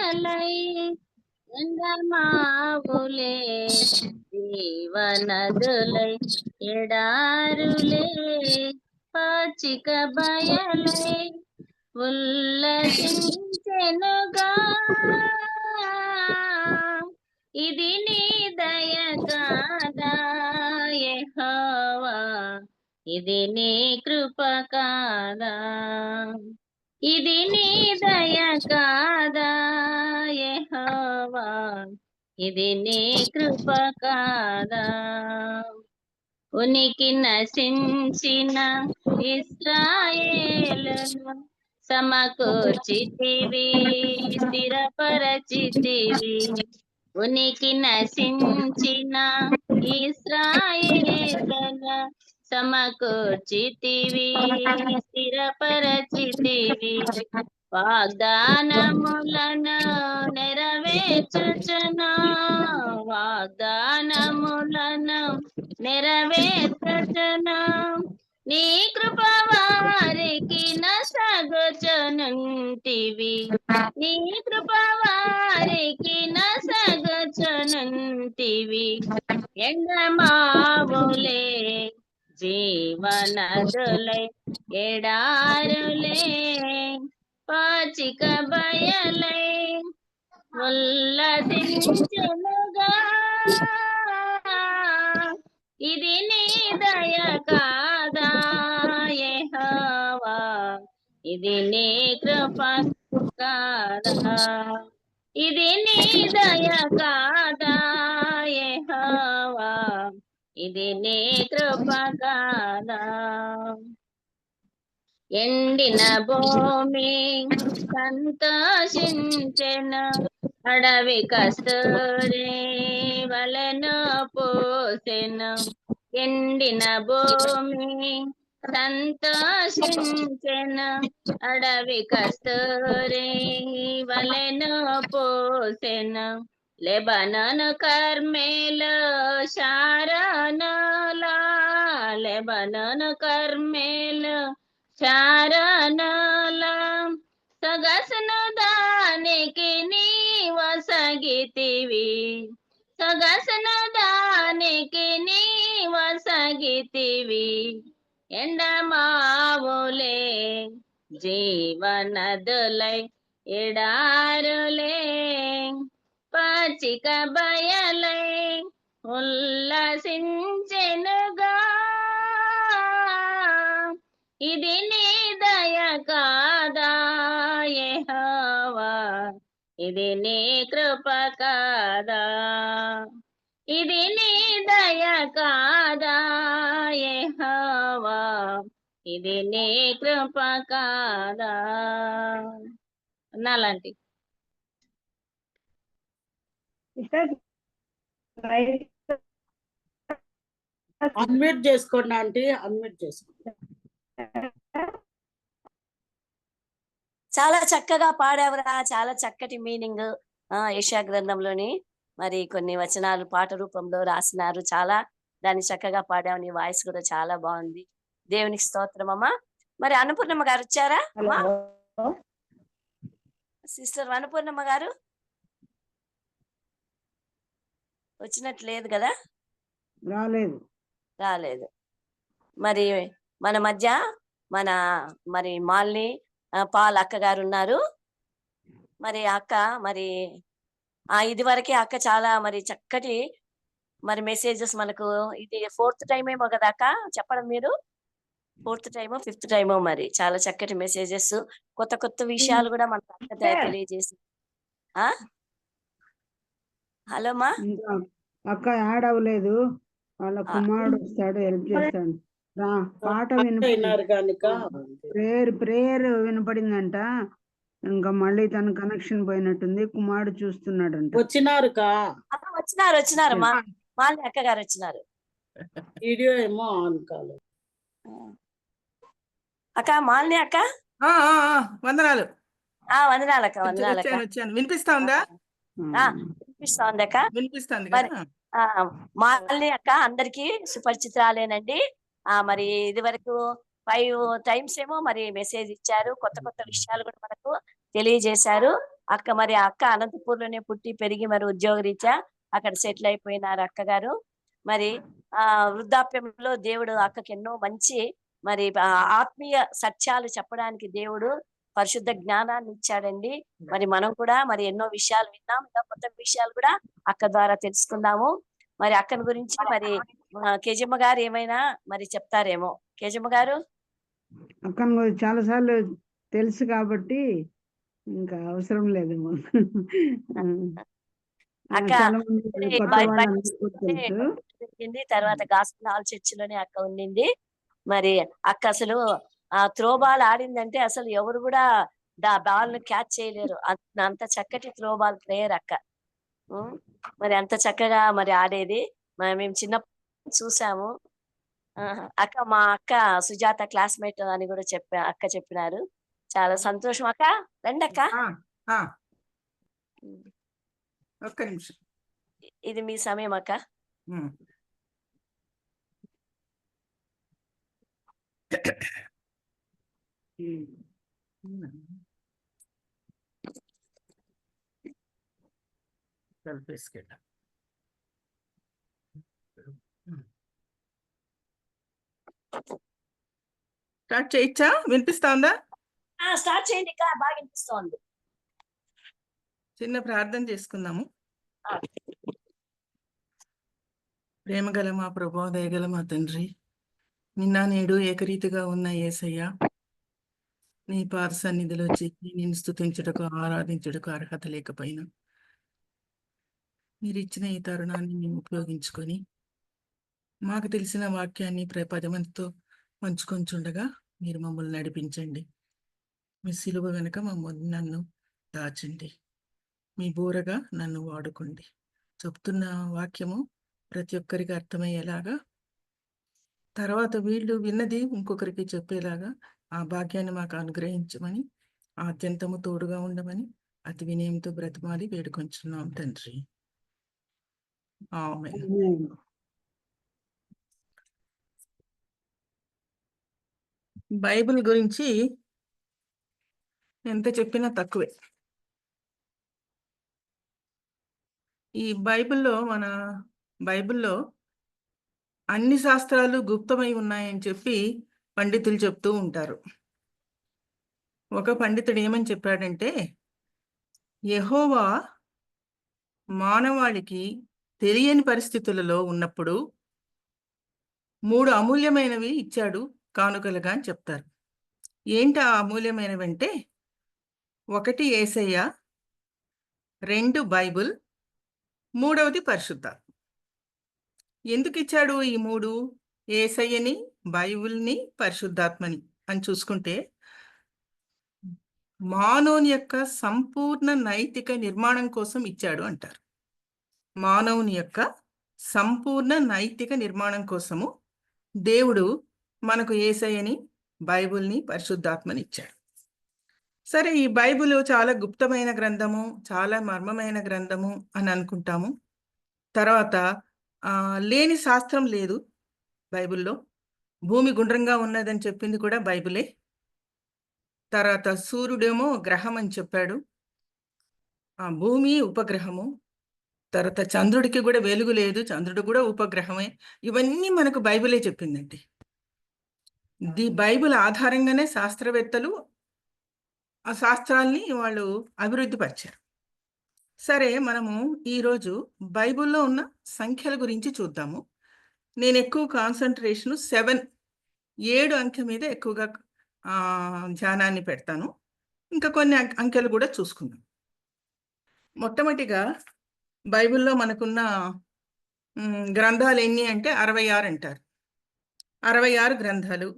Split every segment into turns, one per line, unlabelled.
బయలై ఎండమావులే జీవనదులై ఎడారులే పచ్చిక బయలై ఉల్లసించెనుగా ఇది నీ దయ కాదా యెహోవా, ఇది నీ కృప కాదా, ఇది నీ దయ కాదా యెహోవా, ఇది నీ కృప కాదా. ఉనికి నశించిన ఇశ్రాయేలును సమకూర్చితివి, స్థిరపరచితివి. ఉనికి నశించిన ఇశ్రాయేలును సమకూర్చితివి, స్థిరపరచితివి. వాగ్దానములను నెరవేర్చుచును, వాగ్దానములను నెరవేర్చుచును. నీ కృప వారికి నసగుచునుంటివి, నీ కృప వారికి నసగుచునుంటివి. ఎండమావులే జీవనదులై ఎడారులే పచ్చిక బయలై ఉల్లసించునుగా ఇది నీ దయ కాదా యెహోవా, ఇది నీ కృప కాదా, ఇది నీ దయ కాదా యెహోవా, ఇది నీ కృప కాదా. ఎండిన భూమి సంతోషించెను, అడవి కస్తూరి వలెను పోసెను. ఎండిన భూమి సంతోషించెను, అడవి కస్తూరి వలెను పోసెను. లెబనోను కర్మేలు శారోనులా, లెబనోను కర్మేలు శారోనులా సొగసును దానికి నీవొసగితివి, సొగసును దానికి నీవొసగితివి. ఎండమావులే జీవనదులై ఎడారులే పచ్చిక బయలై ఉల్లసించెనుగా ఇది నీ దయ కాదా యెహోవా, ఇది నీ కృప కాదా, ఇది నీ దయ కాదా యెహోవా, ఇది నీ కృప కాదా. అన్నాలంటి
అన్మ్యూట్ చేసుకోండి ఆంటీ, అన్మ్యూట్ చేసుకోండి.
చాలా చక్కగా పాడావురా, చాలా చక్కటి మీనింగ్. యెషయా గ్రంథంలోని మరి కొన్ని వచనాలు పాట రూపంలో రాసినారు. చాలా దాన్ని చక్కగా పాడావు. నీ వాయిస్ కూడా చాలా బాగుంది. దేవునికి స్తోత్రం అమ్మా. మరి అన్నపూర్ణమ్మ గారు వచ్చారా అమ్మా? సిస్టర్ అన్నపూర్ణమ్మ గారు వచ్చినట్టు లేదు కదా? రాలేదు. మరి మన మధ్య మరి మాలిని పాల్ అక్క గారు ఉన్నారు. మరి అక్క మరి ఇది వరకే అక్క చాలా మరి చక్కటి మరి మెసేజెస్ మనకు ఇది 4th టైం ఏమో కదా అక్క చెప్పడం, మీరు 4th టైమో 5th టైమో మరి చాలా చక్కటి మెసేజెస్, కొత్త కొత్త విషయాలు కూడా మనకు అక్క తెలియజేసి. హలో మా
అక్క యాడ్ అవ్వలేదు, వాళ్ళ కుమారుడు వస్తాడు హెల్ప్ చేస్తాడు. పాట ప్రేయర్ వినపడిందంట, ఇంకా మళ్ళీ తన కనెక్షన్ పోయినట్టుంది. కుమారుడు చూస్తున్నాడంట.
వచ్చినారు
మా మాలిని అక్క గారు వచ్చినారు.
వీడియో ఏమో ఆన్ కాలేదు.
అక్క మాలిని అక్క
వందనాలు.
వందనాలు అక్క. వందనాలు అక్క.
వినిపిస్తా ఉందా?
వినిపిస్తోంది అక్క.
వినిపిస్తుంది.
మాలిని అక్క అందరికి సుపరిచితురాలేనండి. మరి ఇది వరకు 5 టైమ్స్ ఏమో మరి మెసేజ్ ఇచ్చారు, కొత్త కొత్త విషయాలు కూడా మనకు తెలియజేశారు. అక్క మరి ఆ అక్క అనంతపూర్లోనే పుట్టి పెరిగి మరి ఉద్యోగరీత్యా అక్కడ సెటిల్ అయిపోయినారు అక్కగారు. మరి వృద్ధాప్యంలో దేవుడు అక్కకి ఎన్నో మంచి మరి ఆత్మీయ సత్యాలు చెప్పడానికి దేవుడు పరిశుద్ధ జ్ఞానాన్ని ఇచ్చాడండి. మరి మనం కూడా మరి ఎన్నో విషయాలు విన్నాం, ఇంకా కొత్త విషయాలు కూడా అక్క ద్వారా తెలుసుకుందాము. మరి అక్కని గురించి మరి కేజమ్మ గారు ఏమైనా మరి చెప్తారేమో. కేజమ్మ గారు.
అక్కను గురించి చాలా సార్లు తెలుసు కాబట్టి ఇంకా అవసరం లేదేమో.
అక్క
చాలా మంది కొత్త వాళ్ళందరికీ తెలుసు.
జరిగింది. తర్వాత గాస్పెల్ హాల్ చర్చ్ లోనే అక్క ఉండింది. మరి అక్క అసలు ఆ త్రో బాల్ ఆడిందంటే అసలు ఎవరు కూడా బాల్ ను క్యాచ్ చేయలేరు. అంత చక్కటి త్రో బాల్ ప్లేయర్ అక్క. మరి అంత చక్కగా మరి ఆడేది. మేము చిన్నప్పుడు చూసాము. అక్క మా అక్క సుజాత క్లాస్మేట్ అని కూడా అక్క చెప్పినారు. చాలా సంతోషం అక్క. రండి అక్క.
ఒక్క నిమిషం.
ఇది మీ సమయం అక్క.
స్టార్ట్ చేయొచ్చా? వినిపిస్తా ఉందా?
స్టార్ట్ చేయండి అక్క, బాగా వినిపిస్తోంది.
చిన్న ప్రార్థన చేసుకుందాము. ప్రేమగల మా ప్రభువా, దయగల మా తండ్రి, నిన్న నేడు ఏకరీతిగా ఉన్న యేసయ్య, నీ పాద సన్నిధిలో చేసి నేను స్తుతించుటకు ఆరాధించుటకు అర్హత లేకపోయినా మీరు ఇచ్చిన ఈ తరుణాన్ని మేము ఉపయోగించుకొని మాకు తెలిసిన వాక్యాన్ని 10 మందితో పంచుకొంచుండగా మీరు మమ్మల్ని నడిపించండి. మీ సిలువ వెనుక నన్ను దాచండి. మీ బోరగా నన్ను వాడుకోండి. చెప్తున్న వాక్యము ప్రతి ఒక్కరికి అర్థమయ్యేలాగా, తర్వాత వీళ్ళు విన్నది ఇంకొకరికి చెప్పేలాగా ఆ భాగ్యాన్ని మాకు అనుగ్రహించమని, ఆద్యంతము తోడుగా ఉండమని అతి వినయంతో బ్రతిమాలి వేడుకొంచున్నాం తండ్రి. ఆమేన్. బైబిల్ గురించి ఎంత చెప్పినా తక్కువే. ఈ మన బైబిల్లో అన్ని శాస్త్రాలు గుప్తమై ఉన్నాయని చెప్పి పండితులు చెప్తూ ఉంటారు. ఒక పండితుడు ఏమని చెప్పాడంటే, యెహోవా మానవాళికి తెలియని పరిస్థితులలో ఉన్నప్పుడు 3 అమూల్యమైనవి ఇచ్చాడు కానుకలుగా అని చెప్తారు. ఏంటి ఆ అమూల్యమైనవి అంటే, 1 యేసయ్య, 2 బైబిల్, 3వది పరిశుద్ధాత్మ. ఎందుకు ఇచ్చాడు ఈ 3? యేసయ్యని, బైబిల్ని, పరిశుద్ధాత్మని అని చూసుకుంటే, మానవుని యొక్క సంపూర్ణ నైతిక నిర్మాణం కోసం ఇచ్చాడు అంటారు. మానవుని యొక్క సంపూర్ణ నైతిక నిర్మాణం కోసము దేవుడు మనకు యేసయ్యని, బైబిల్ని, పరిశుద్ధాత్మని ఇచ్చాడు. సరే, ఈ బైబిల్ చాలా గుప్తమైన గ్రంథము, చాలా మర్మమైన గ్రంథము అని అనుకుంటాము. తర్వాత లేని శాస్త్రం లేదు బైబిల్లో. భూమి గుండ్రంగా ఉన్నదని చెప్పింది కూడా బైబిలే. తర్వాత సూర్యుడేమో గ్రహం అని చెప్పాడు, భూమి ఉపగ్రహము. తర్వాత చంద్రుడికి కూడా వెలుగు లేదు, చంద్రుడు కూడా ఉపగ్రహమే. ఇవన్నీ మనకు బైబిలే చెప్పిందండి. బైబిల్ ఆధారంగానే శాస్త్రవేత్తలు ఆ శాస్త్రాల్ని వాళ్ళు అభివృద్ధి పరిచారు. సరే, మనము ఈరోజు బైబిల్లో ఉన్న సంఖ్యల గురించి చూద్దాము. నేను ఎక్కువ కాన్సన్ట్రేషన్ 7 అంకె మీద ఎక్కువగా ధ్యానాన్ని పెడతాను. ఇంకా కొన్ని అంకెలు కూడా చూసుకుందాం. మొట్టమొదటిగా బైబిల్లో మనకున్న గ్రంథాలు ఎన్ని అంటే 66 అంటారు. 66 గ్రంథాలు.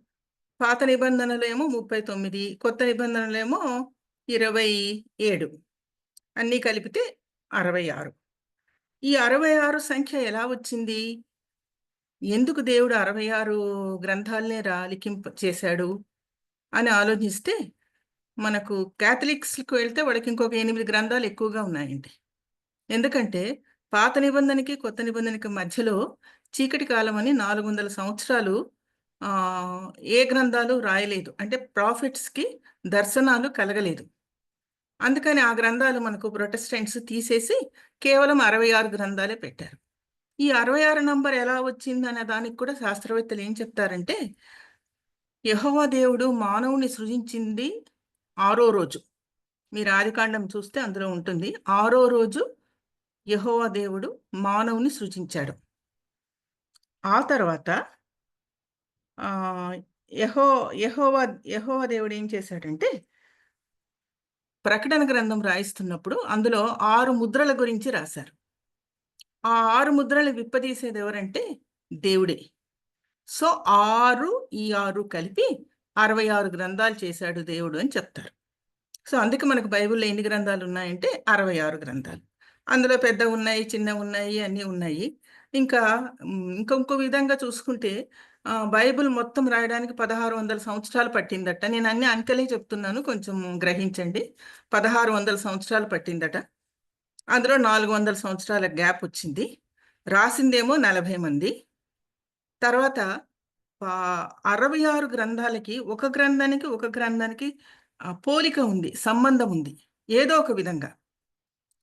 పాత నిబంధనలు ఏమో 39, కొత్త నిబంధనలు ఏమో 27, అన్నీ కలిపితే 66. ఈ 66 సంఖ్య ఎలా వచ్చింది? ఎందుకు దేవుడు 66 గ్రంథాలనే లిఖింప చేశాడు అని ఆలోచిస్తే, మనకు క్యాథలిక్స్కి వెళ్తే వాళ్ళకి ఇంకొక 8 గ్రంథాలు ఎక్కువగా ఉన్నాయండి. ఎందుకంటే పాత నిబంధనకి కొత్త నిబంధనకి మధ్యలో చీకటి కాలం అని 400 సంవత్సరాలు ఏ గ్రంథాలు రాయలేదు. అంటే ప్రాఫిట్స్కి దర్శనాలు కలగలేదు. అందుకని ఆ గ్రంథాలు మనకు ప్రొటెస్టెంట్స్ తీసేసి కేవలం 66 గ్రంథాలే పెట్టారు. ఈ 66 నంబర్ ఎలా వచ్చింది అనే దానికి కూడా శాస్త్రవేత్తలు ఏం చెప్తారంటే, యెహోవా దేవుడు మానవుని సృజించింది 6వ రోజు. మీరు ఆదికాండం చూస్తే అందులో ఉంటుంది. 6వ రోజు యెహోవా దేవుడు మానవుని సృజించాడు. ఆ తర్వాత ఆ, యెహో యెహోవా యెహోవా దేవుడు ఏం చేశాడంటే, ప్రకటన గ్రంథం రాయిస్తున్నప్పుడు అందులో 6 ముద్రల గురించి రాశారు. ఆ 6 ముద్రలు విప్పదీసేది ఎవరంటే దేవుడే. సో 6 ఈ 6 కలిపి 66 గ్రంథాలు చేశాడు దేవుడు అని చెప్తారు. సో అందుకే మనకు బైబిల్లో ఎన్ని గ్రంథాలు ఉన్నాయంటే 66 గ్రంథాలు. అందులో పెద్ద ఉన్నాయి, చిన్న ఉన్నాయి, అన్నీ ఉన్నాయి. ఇంకా ఇంకొక విధంగా చూసుకుంటే బైబిల్ మొత్తం రాయడానికి 1600 సంవత్సరాలు పట్టిందట. నేను అన్ని అంకెలే చెప్తున్నాను, కొంచెం గ్రహించండి. 1600 సంవత్సరాలు పట్టిందట. అందులో 400 సంవత్సరాల గ్యాప్ వచ్చింది. రాసిందేమో 40 మంది. తర్వాత 66 గ్రంథాలకి ఒక గ్రంథానికి పోలిక ఉంది, సంబంధం ఉంది ఏదో ఒక విధంగా.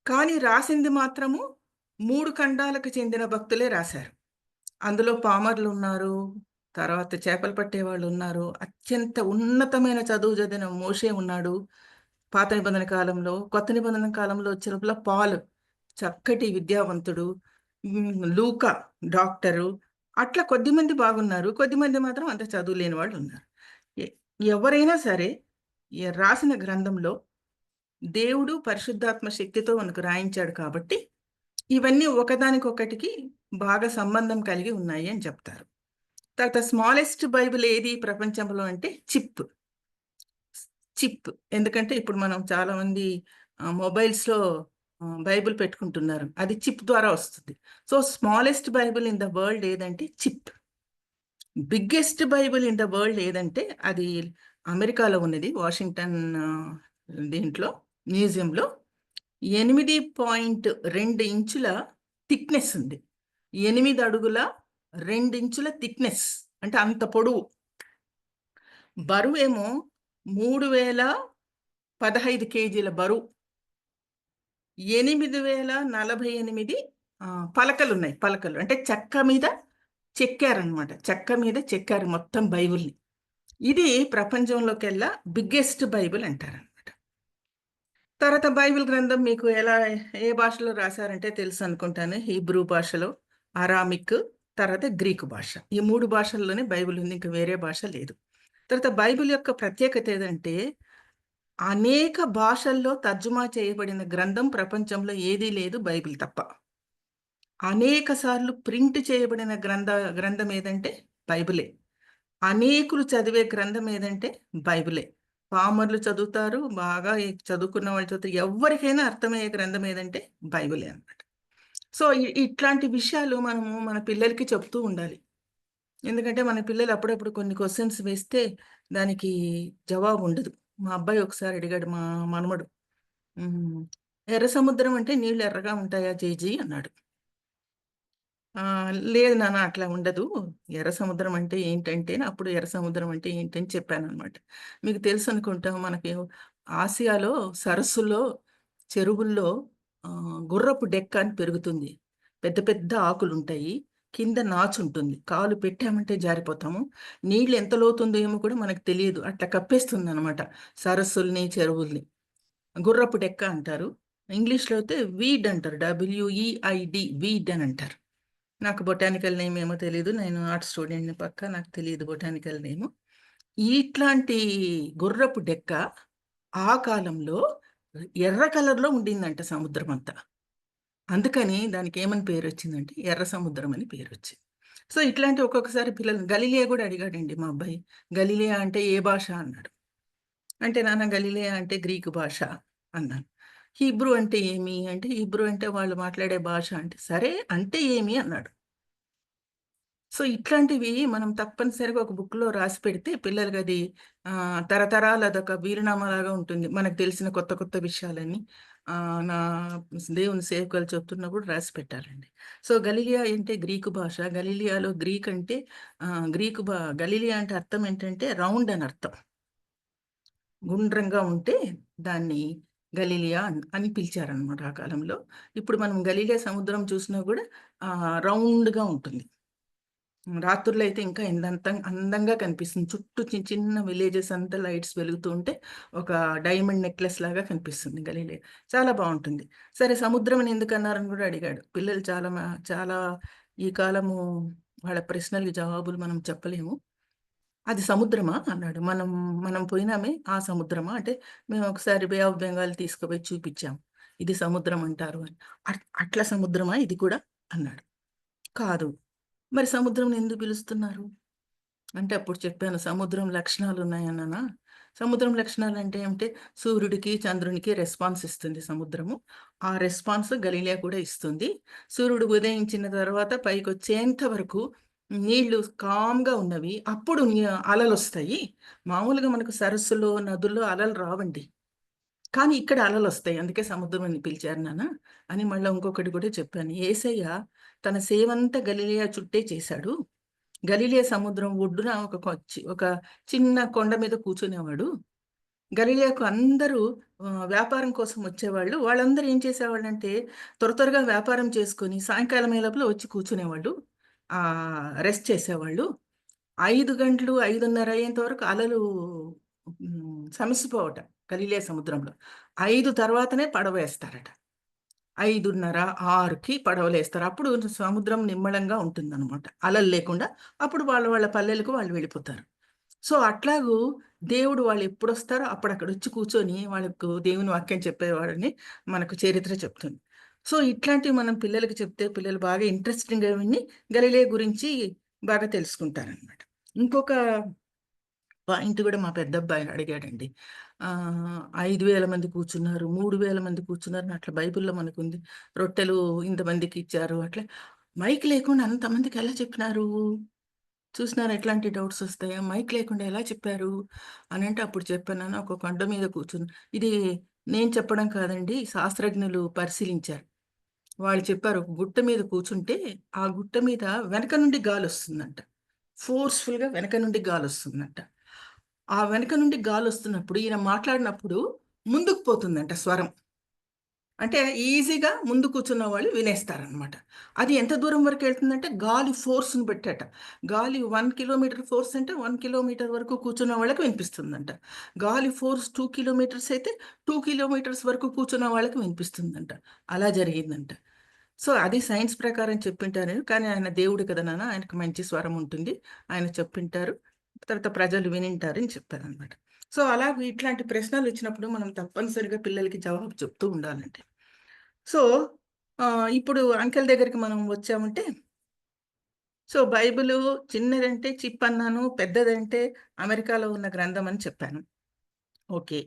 కానీ రాసింది మాత్రము 3 ఖండాలకు చెందిన భక్తులే రాశారు. అందులో పామర్లు ఉన్నారు, తర్వాత చేపలు పట్టేవాళ్ళు ఉన్నారు, అత్యంత ఉన్నతమైన చదువు చదివిన మోషే ఉన్నాడు పాత నిబంధన కాలంలో. కొత్త నిబంధన కాలంలో వచ్చినప్పుడు పాలు చక్కటి విద్యావంతుడు, లూకా డాక్టరు, అట్లా కొద్దిమంది బాగున్నారు, కొద్దిమంది మాత్రం అంత చదువు లేని వాళ్ళు ఉన్నారు. ఎవరైనా సరే రాసిన గ్రంథంలో దేవుడు పరిశుద్ధాత్మ శక్తితో మనకు రాయించాడు కాబట్టి ఇవన్నీ ఒకదానికొకటికి బాగా సంబంధం కలిగి ఉన్నాయి అని చెప్తారు. తర్వాత స్మాలెస్ట్ బైబిల్ ఏది ప్రపంచంలో అంటే చిప్. ఎందుకంటే ఇప్పుడు మనం చాలా మంది మొబైల్స్లో బైబిల్ పెట్టుకుంటున్నారు, అది చిప్ ద్వారా వస్తుంది. So smallest Bible in the world ఏదంటే chip. Biggest Bible in the world ఏదంటే అది అమెరికాలో ఉన్నది, వాషింగ్టన్ దీంట్లో మ్యూజియంలో 8.2 ఇంచుల థిక్నెస్ ఉంది. 8 అడుగుల 2 ఇంచుల థిక్నెస్ అంటే అంత పొడవు. బరువు ఏమో 3015 కేజీల బరువు. 8048 పలకలు ఉన్నాయి. పలకలు అంటే చెక్క మీద చెక్కారనమాట. చెక్క మీద చెక్కారు మొత్తం బైబిల్ని. ఇది ప్రపంచంలోకెల్లా బిగ్గెస్ట్ బైబిల్ అంటారు. తర్వాత బైబిల్ గ్రంథం మీకు ఏ భాషలో రాశారంటే తెలుసు అనుకుంటాను. హీబ్రూ భాషలో, అరామిక్, తర్వాత గ్రీకు భాష. ఈ 3 భాషల్లోనే బైబిల్ ఉంది, ఇంకా వేరే భాష లేదు. తర్వాత బైబిల్ యొక్క ప్రత్యేకత ఏదంటే అనేక భాషల్లో తర్జుమా చేయబడిన గ్రంథం ప్రపంచంలో ఏదీ లేదు బైబిల్ తప్ప. అనేక సార్లు ప్రింట్ చేయబడిన గ్రంథం ఏదంటే బైబిలే. అనేకులు చదివే గ్రంథం ఏదంటే బైబిలే. పామర్లు చదువుతారు, బాగా చదువుకున్న వాళ్ళు చదువుతారు, ఎవరికైనా అర్థమయ్యే గ్రంథం ఏదంటే బైబిలే అన్నమాట. సో ఇట్లాంటి విషయాలు మనము మన పిల్లలకి చెప్తూ ఉండాలి. ఎందుకంటే మన పిల్లలు అప్పుడప్పుడు కొన్ని క్వశ్చన్స్ వేస్తే దానికి జవాబు ఉండదు. మా అబ్బాయి ఒకసారి అడిగాడు, మా మనమడు, ఎర్ర సముద్రం అంటే నీళ్ళు ఎర్రగా ఉంటాయా జేజీ అన్నాడు. లేదు నాన్న అట్లా ఉండదు, ఎర్ర సముద్రం అంటే ఏంటంటే అప్పుడు ఎర్ర సముద్రం అంటే ఏంటని చెప్పాను అనమాట. మీకు తెలుసు అనుకుంటా, మనకి ఆసియాలో సరస్సులో చెరువుల్లో గుర్రపు డెక్క అని పెరుగుతుంది. పెద్ద పెద్ద ఆకులు ఉంటాయి, కింద నాచు ఉంటుంది, కాలు పెట్టామంటే జారిపోతాము. నీళ్ళు ఎంత లోతుందో ఏమో కూడా మనకు తెలియదు, అట్లా కప్పేస్తుంది అనమాట సరస్సుల్ని చెరువుల్ని. గుర్రపు డెక్క అంటారు. ఇంగ్లీష్లో అయితే వీడ్ అంటారు, WEID, వీడ్ అని అంటారు. నాకు బొటానికల్ నేమ్ ఏమో తెలియదు, నేను ఆర్ట్ స్టూడెంట్ని పక్క, నాకు తెలియదు బొటానికల్ నేము. ఇట్లాంటి గుర్రపు డెక్క ఆ కాలంలో ఎర్ర కలర్లో ఉండిందంట సముద్రం అంతా. అందుకని దానికి ఏమని పేరు వచ్చిందంటే ఎర్ర సముద్రం అని పేరు వచ్చింది. సో ఇట్లాంటి ఒక్కొక్కసారి పిల్లలు, గలీలియా కూడా అడిగాడండి మా అబ్బాయి, గలీలియా అంటే ఏ భాష అన్నాడు. అంటే నాన్న గలీలియా అంటే గ్రీకు భాష అన్నాను. హీబ్రూ అంటే ఏమి అంటే హీబ్రూ అంటే వాళ్ళు మాట్లాడే భాష అంటే సరే అంటే ఏమి అన్నాడు. సో ఇట్లాంటివి మనం తప్పనిసరిగా ఒక బుక్లో రాసి పెడితే పిల్లలకి అది తరతరాలు అదొక వీరునామాలాగా ఉంటుంది. మనకు తెలిసిన కొత్త కొత్త విషయాలన్నీ నా దేవుని సేవకులు చెప్తున్నప్పుడు రాసి పెట్టాలండి. సో గలీలియా అంటే గ్రీకు భాష. గలీలియాలో గ్రీక్ అంటే గలీలియా అంటే అర్థం ఏంటంటే రౌండ్ అని అర్థం. గుండ్రంగా ఉంటే దాన్ని గలీలియా అని పిలిచారనమాట ఆ కాలంలో. ఇప్పుడు మనం గలీలియా సముద్రం చూసినా కూడా రౌండ్గా ఉంటుంది. రాత్రుల్లో అయితే ఇంకా అందంగా కనిపిస్తుంది. చుట్టూ చిన్న చిన్న విలేజెస్ అంతా లైట్స్ వెలుగుతూ ఉంటే ఒక డైమండ్ నెక్లెస్ లాగా కనిపిస్తుంది గలీలియా. చాలా బాగుంటుంది. సరే సముద్రం అని ఎందుకు అన్నారని కూడా అడిగాడు. పిల్లలు చాలా ఈ కాలము వాళ్ళ ప్రశ్నలకి జవాబులు మనం చెప్పలేము. అది సముద్రమా అన్నాడు. మనం పోయినామే ఆ సముద్రమా అంటే, మేము ఒకసారి బే ఆఫ్ బెంగాల్ తీసుకుపోయి చూపించాం. ఇది సముద్రం అంటారు అని. అట్లా సముద్రమా ఇది కూడా అన్నాడు. కాదు. మరి సముద్రం ఎందుకు పిలుస్తున్నారు అంటే, అప్పుడు చెప్పాను సముద్రం లక్షణాలు ఉన్నాయన్నానా. సముద్రం లక్షణాలు అంటే ఏమిటి? సూర్యుడికి చంద్రునికి రెస్పాన్స్ ఇస్తుంది సముద్రము. ఆ రెస్పాన్స్ గలీలియా కూడా ఇస్తుంది. సూర్యుడు ఉదయించిన తర్వాత పైకి వచ్చేంత వరకు నీళ్లు కామ్గా ఉన్నవి. అప్పుడు అలలు వస్తాయి. మామూలుగా మనకు సరస్సులో నదుల్లో అలలు రావండి, కానీ ఇక్కడ అలలు వస్తాయి. అందుకే సముద్రం అని పిలిచారు నాన్న అని మళ్ళీ ఇంకొకటి కూడా చెప్పాను. యేసయ్య తన సేవంతా గలిలియా చుట్టే చేశాడు. గలిలియా సముద్రం ఒడ్డున ఒక చిన్న కొండ మీద కూర్చునేవాడు. గలిలియాకు అందరూ వ్యాపారం కోసం వచ్చేవాళ్ళు. వాళ్ళందరూ ఏం చేసేవాళ్ళంటే త్వరగా వ్యాపారం చేసుకొని సాయంకాలం లోపల వచ్చి కూర్చునేవాళ్ళు, రెస్ట్ చేసేవాళ్ళు. 5 గంటలు 5:30 అయ్యేంత వరకు అలలు సమసిపోవట గలిలియా సముద్రంలో. 5 తర్వాతనే పడవ వేస్తారట. 5:30, 6కి పడవలేస్తారు. అప్పుడు సముద్రం నిమ్మళంగా ఉంటుందన్నమాట, అలలు లేకుండా. అప్పుడు వాళ్ళ పల్లెలకు వాళ్ళు వెళ్ళిపోతారు. సో అట్లాగూ దేవుడు వాళ్ళు ఎప్పుడొస్తారో అప్పుడు అక్కడ వచ్చి కూర్చొని వాళ్ళకు దేవుని వాక్యం చెప్పేవాడని మనకు చరిత్ర చెప్తుంది. సో ఇట్లాంటివి మనం పిల్లలకి చెప్తే పిల్లలు బాగా ఇంట్రెస్టింగ్గా విని గలిలే గురించి బాగా తెలుసుకుంటారనమాట. ఇంకొక పాయింట్ కూడా మా పెద్ద అబ్బాయి అడిగాడండి. 5,000 మంది కూర్చున్నారు, 3,000 మంది కూర్చున్నారు అట్లా బైబిల్లో మనకుంది. రొట్టెలు ఇంతమందికి ఇచ్చారు అట్లా. మైక్ లేకుండా అంతమందికి ఎలా చెప్పినారు? చూసినారు ఎట్లాంటి డౌట్స్ వస్తాయా? మైక్ లేకుండా ఎలా చెప్పారు అని అంటే, అప్పుడు చెప్పాను, ఒక కొండ మీద కూర్చుని. ఇది నేను చెప్పడం కాదండి, శాస్త్రజ్ఞులు పరిశీలించారు. వాళ్ళు చెప్పారు, ఒక గుట్ట మీద కూర్చుంటే ఆ గుట్ట మీద వెనక నుండి గాలి వస్తుందంట. ఫోర్స్ఫుల్గా వెనక నుండి గాలి వస్తుందంట. ఆ వెనక నుండి గాలి వస్తున్నప్పుడు ఈయన మాట్లాడినప్పుడు ముందుకు పోతుందంట స్వరం. అంటే ఈజీగా ముందు కూర్చున్న వాళ్ళు వినేస్తారనమాట. అది ఎంత దూరం వరకు వెళ్తుందంటే గాలి ఫోర్స్ని పెట్టాట. గాలి 1 కిలోమీటర్ ఫోర్స్ అంటే 1 కిలోమీటర్ వరకు కూర్చున్న వాళ్ళకి వినిపిస్తుందంట. గాలి ఫోర్స్ 2 కిలోమీటర్స్ అయితే 2 కిలోమీటర్స్ వరకు కూర్చున్న వాళ్ళకి వినిపిస్తుందంట. అలా జరిగిందంట. సో అది సైన్స్ ప్రకారం చెప్పింటారు. కానీ ఆయన దేవుడు కదా నాన్న, ఆయనకు మంచి స్వరం ఉంటుంది, ఆయన చెప్పింటారు, తర్వాత ప్రజలు వినింటారు అని చెప్పారనమాట. సో అలాగే ఇట్లాంటి ప్రశ్నలు వచ్చినప్పుడు మనం తప్పనిసరిగా పిల్లలకి జవాబు చెప్తూ ఉండాలండి. సో ఇప్పుడు అంకెల్ దగ్గరికి మనం వచ్చామంటే, సో బైబిల్ చిన్నదంటే చిప్ అన్నాను, పెద్దదంటే అమెరికాలో ఉన్న గ్రంథం అని చెప్పాను. ఓకే.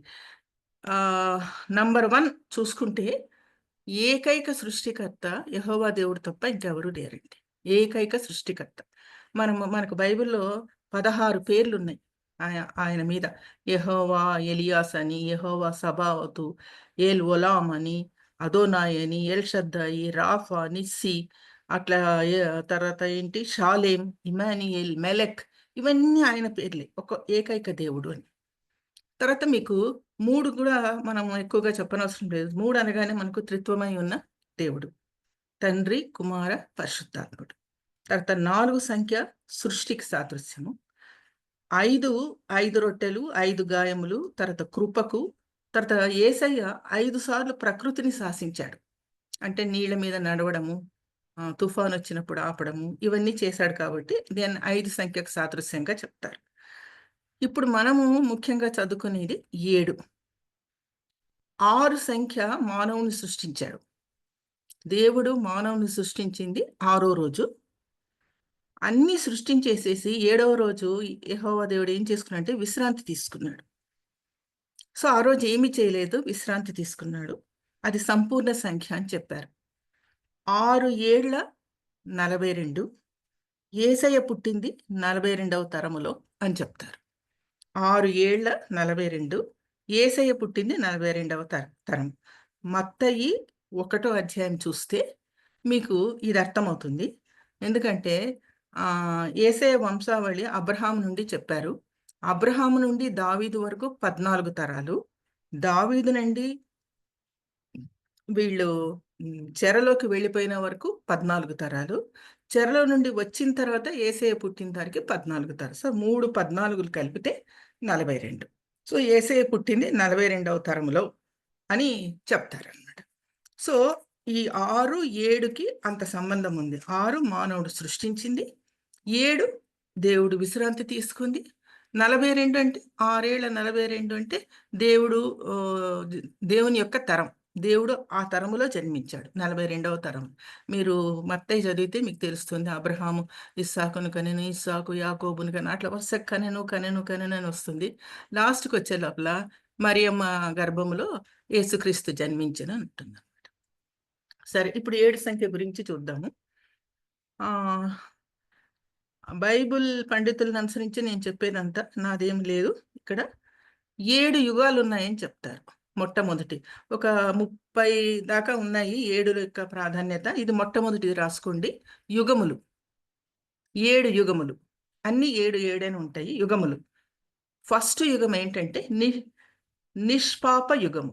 నంబర్ 1 చూసుకుంటే ఏకైక సృష్టికర్త యెహోవా దేవుడు తప్ప ఇంకెవరూ లేరండి. ఏకైక సృష్టికర్త. మనకు బైబిల్లో 16 పేర్లున్నాయి ఆయన మీద. యెహోవా ఎలియాస్ అని, యెహోవా సబావతు, ఏల్ ఒలాం అని, అదోనాయ్ అని, ఎల్ షద్దాయి, రాఫా, నిస్సి, అట్లా తర్వాత ఏంటి షాలేం, ఇమానియేల్, మెలెక్, ఇవన్నీ ఆయన పేర్లే, ఒక ఏకైక దేవుడు అని. తర్వాత మీకు 3 కూడా మనం ఎక్కువగా చెప్పనవసరం లేదు. 3 అనగానే మనకు త్రిత్వమై ఉన్న దేవుడు, తండ్రి, కుమార, పరిశుద్ధాత్ముడు. తర్వాత 4 సంఖ్య సృష్టికి సాదృశ్యము. 5 రొట్టెలు, 5 గాయములు, తర్వాత కృపకు. తర్వాత యేసయ్య 5 సార్లు ప్రకృతిని శాసించాడు. అంటే నీళ్ళ మీద నడవడము, తుఫాను వచ్చినప్పుడు ఆపడము, ఇవన్నీ చేశాడు కాబట్టి దీన్ని 5 సంఖ్యకు సాదృశ్యంగా చెప్తారు. ఇప్పుడు మనము ముఖ్యంగా చదువుకునేది 7. 6 సంఖ్య మానవుని సృష్టించాడు. దేవుడు మానవుని సృష్టించింది 6వ రోజు. అన్నీ సృష్టించేసేసి 7వ రోజు యెహోవా దేవుడు ఏం చేసుకున్నాడంటే విశ్రాంతి తీసుకున్నాడు. సో ఆ రోజు ఏమీ చేయలేదు, విశ్రాంతి తీసుకున్నాడు. అది సంపూర్ణ సంఖ్య అని చెప్పారు. 6 ఏళ్ల 42. యేసయ్య పుట్టింది 42వ తరములో అని చెప్తారు. 6 ఏళ్ల 42. యేసయ్య పుట్టింది 42వ తరం. మత్తయి 1వ అధ్యాయం చూస్తే మీకు ఇది అర్థమవుతుంది. ఎందుకంటే యేసయ్య వంశావళి అబ్రహాం నుండి చెప్పారు. అబ్రహాము నుండి దావీదు వరకు 14 తరాలు. దావీదు నుండి వీళ్ళు చెరలోకి వెళ్ళిపోయిన వరకు 14 తరాలు, చెరలో నుండి వచ్చిన తర్వాత యేసయ్య పుట్టిన తారీఖు 14 తరాలు. సో 3 14లు కలిపితే 42. సో యేసయ్య పుట్టింది 42వ తరంలో అని చెప్తారన్నమాట. సో ఈ 6, 7కి అంత సంబంధం ఉంది. 6 మానవుడు సృష్టించింది, 7 దేవుడు విశ్రాంతి తీసుకుంది. 42 అంటే 6 ఏళ్ల 42 అంటే దేవుడు దేవుని యొక్క తరం, దేవుడు ఆ తరములో జన్మించాడు, 42వ తరం. మీరు మత్తయి చదివితే మీకు తెలుస్తుంది. అబ్రహాము ఇస్సాకును కనెను, ఇస్సాకు యాకోబును కనెను, అట్లా వరుస కనెను కనెను కనెను అని వస్తుంది. లాస్ట్కి వచ్చే లోపల మరియమ్మ గర్భములో యేసుక్రీస్తు జన్మించను అంటుంది. సరే, ఇప్పుడు 7 సంఖ్య గురించి చూద్దాము. బైబుల్ పండితులను అనుసరించి నేను చెప్పేదంతా నాదేం లేదు. ఇక్కడ 7 యుగాలు ఉన్నాయని చెప్తారు. మొట్టమొదటి ఒక 30 దాకా ఉన్నాయి 7 యొక్క ప్రాధాన్యత. ఇది మొట్టమొదటిది రాసుకోండి. యుగములు, 7 యుగములు, అన్ని 7 అని ఉంటాయి యుగములు. ఫస్ట్ యుగం ఏంటంటే నిష్పాప యుగము.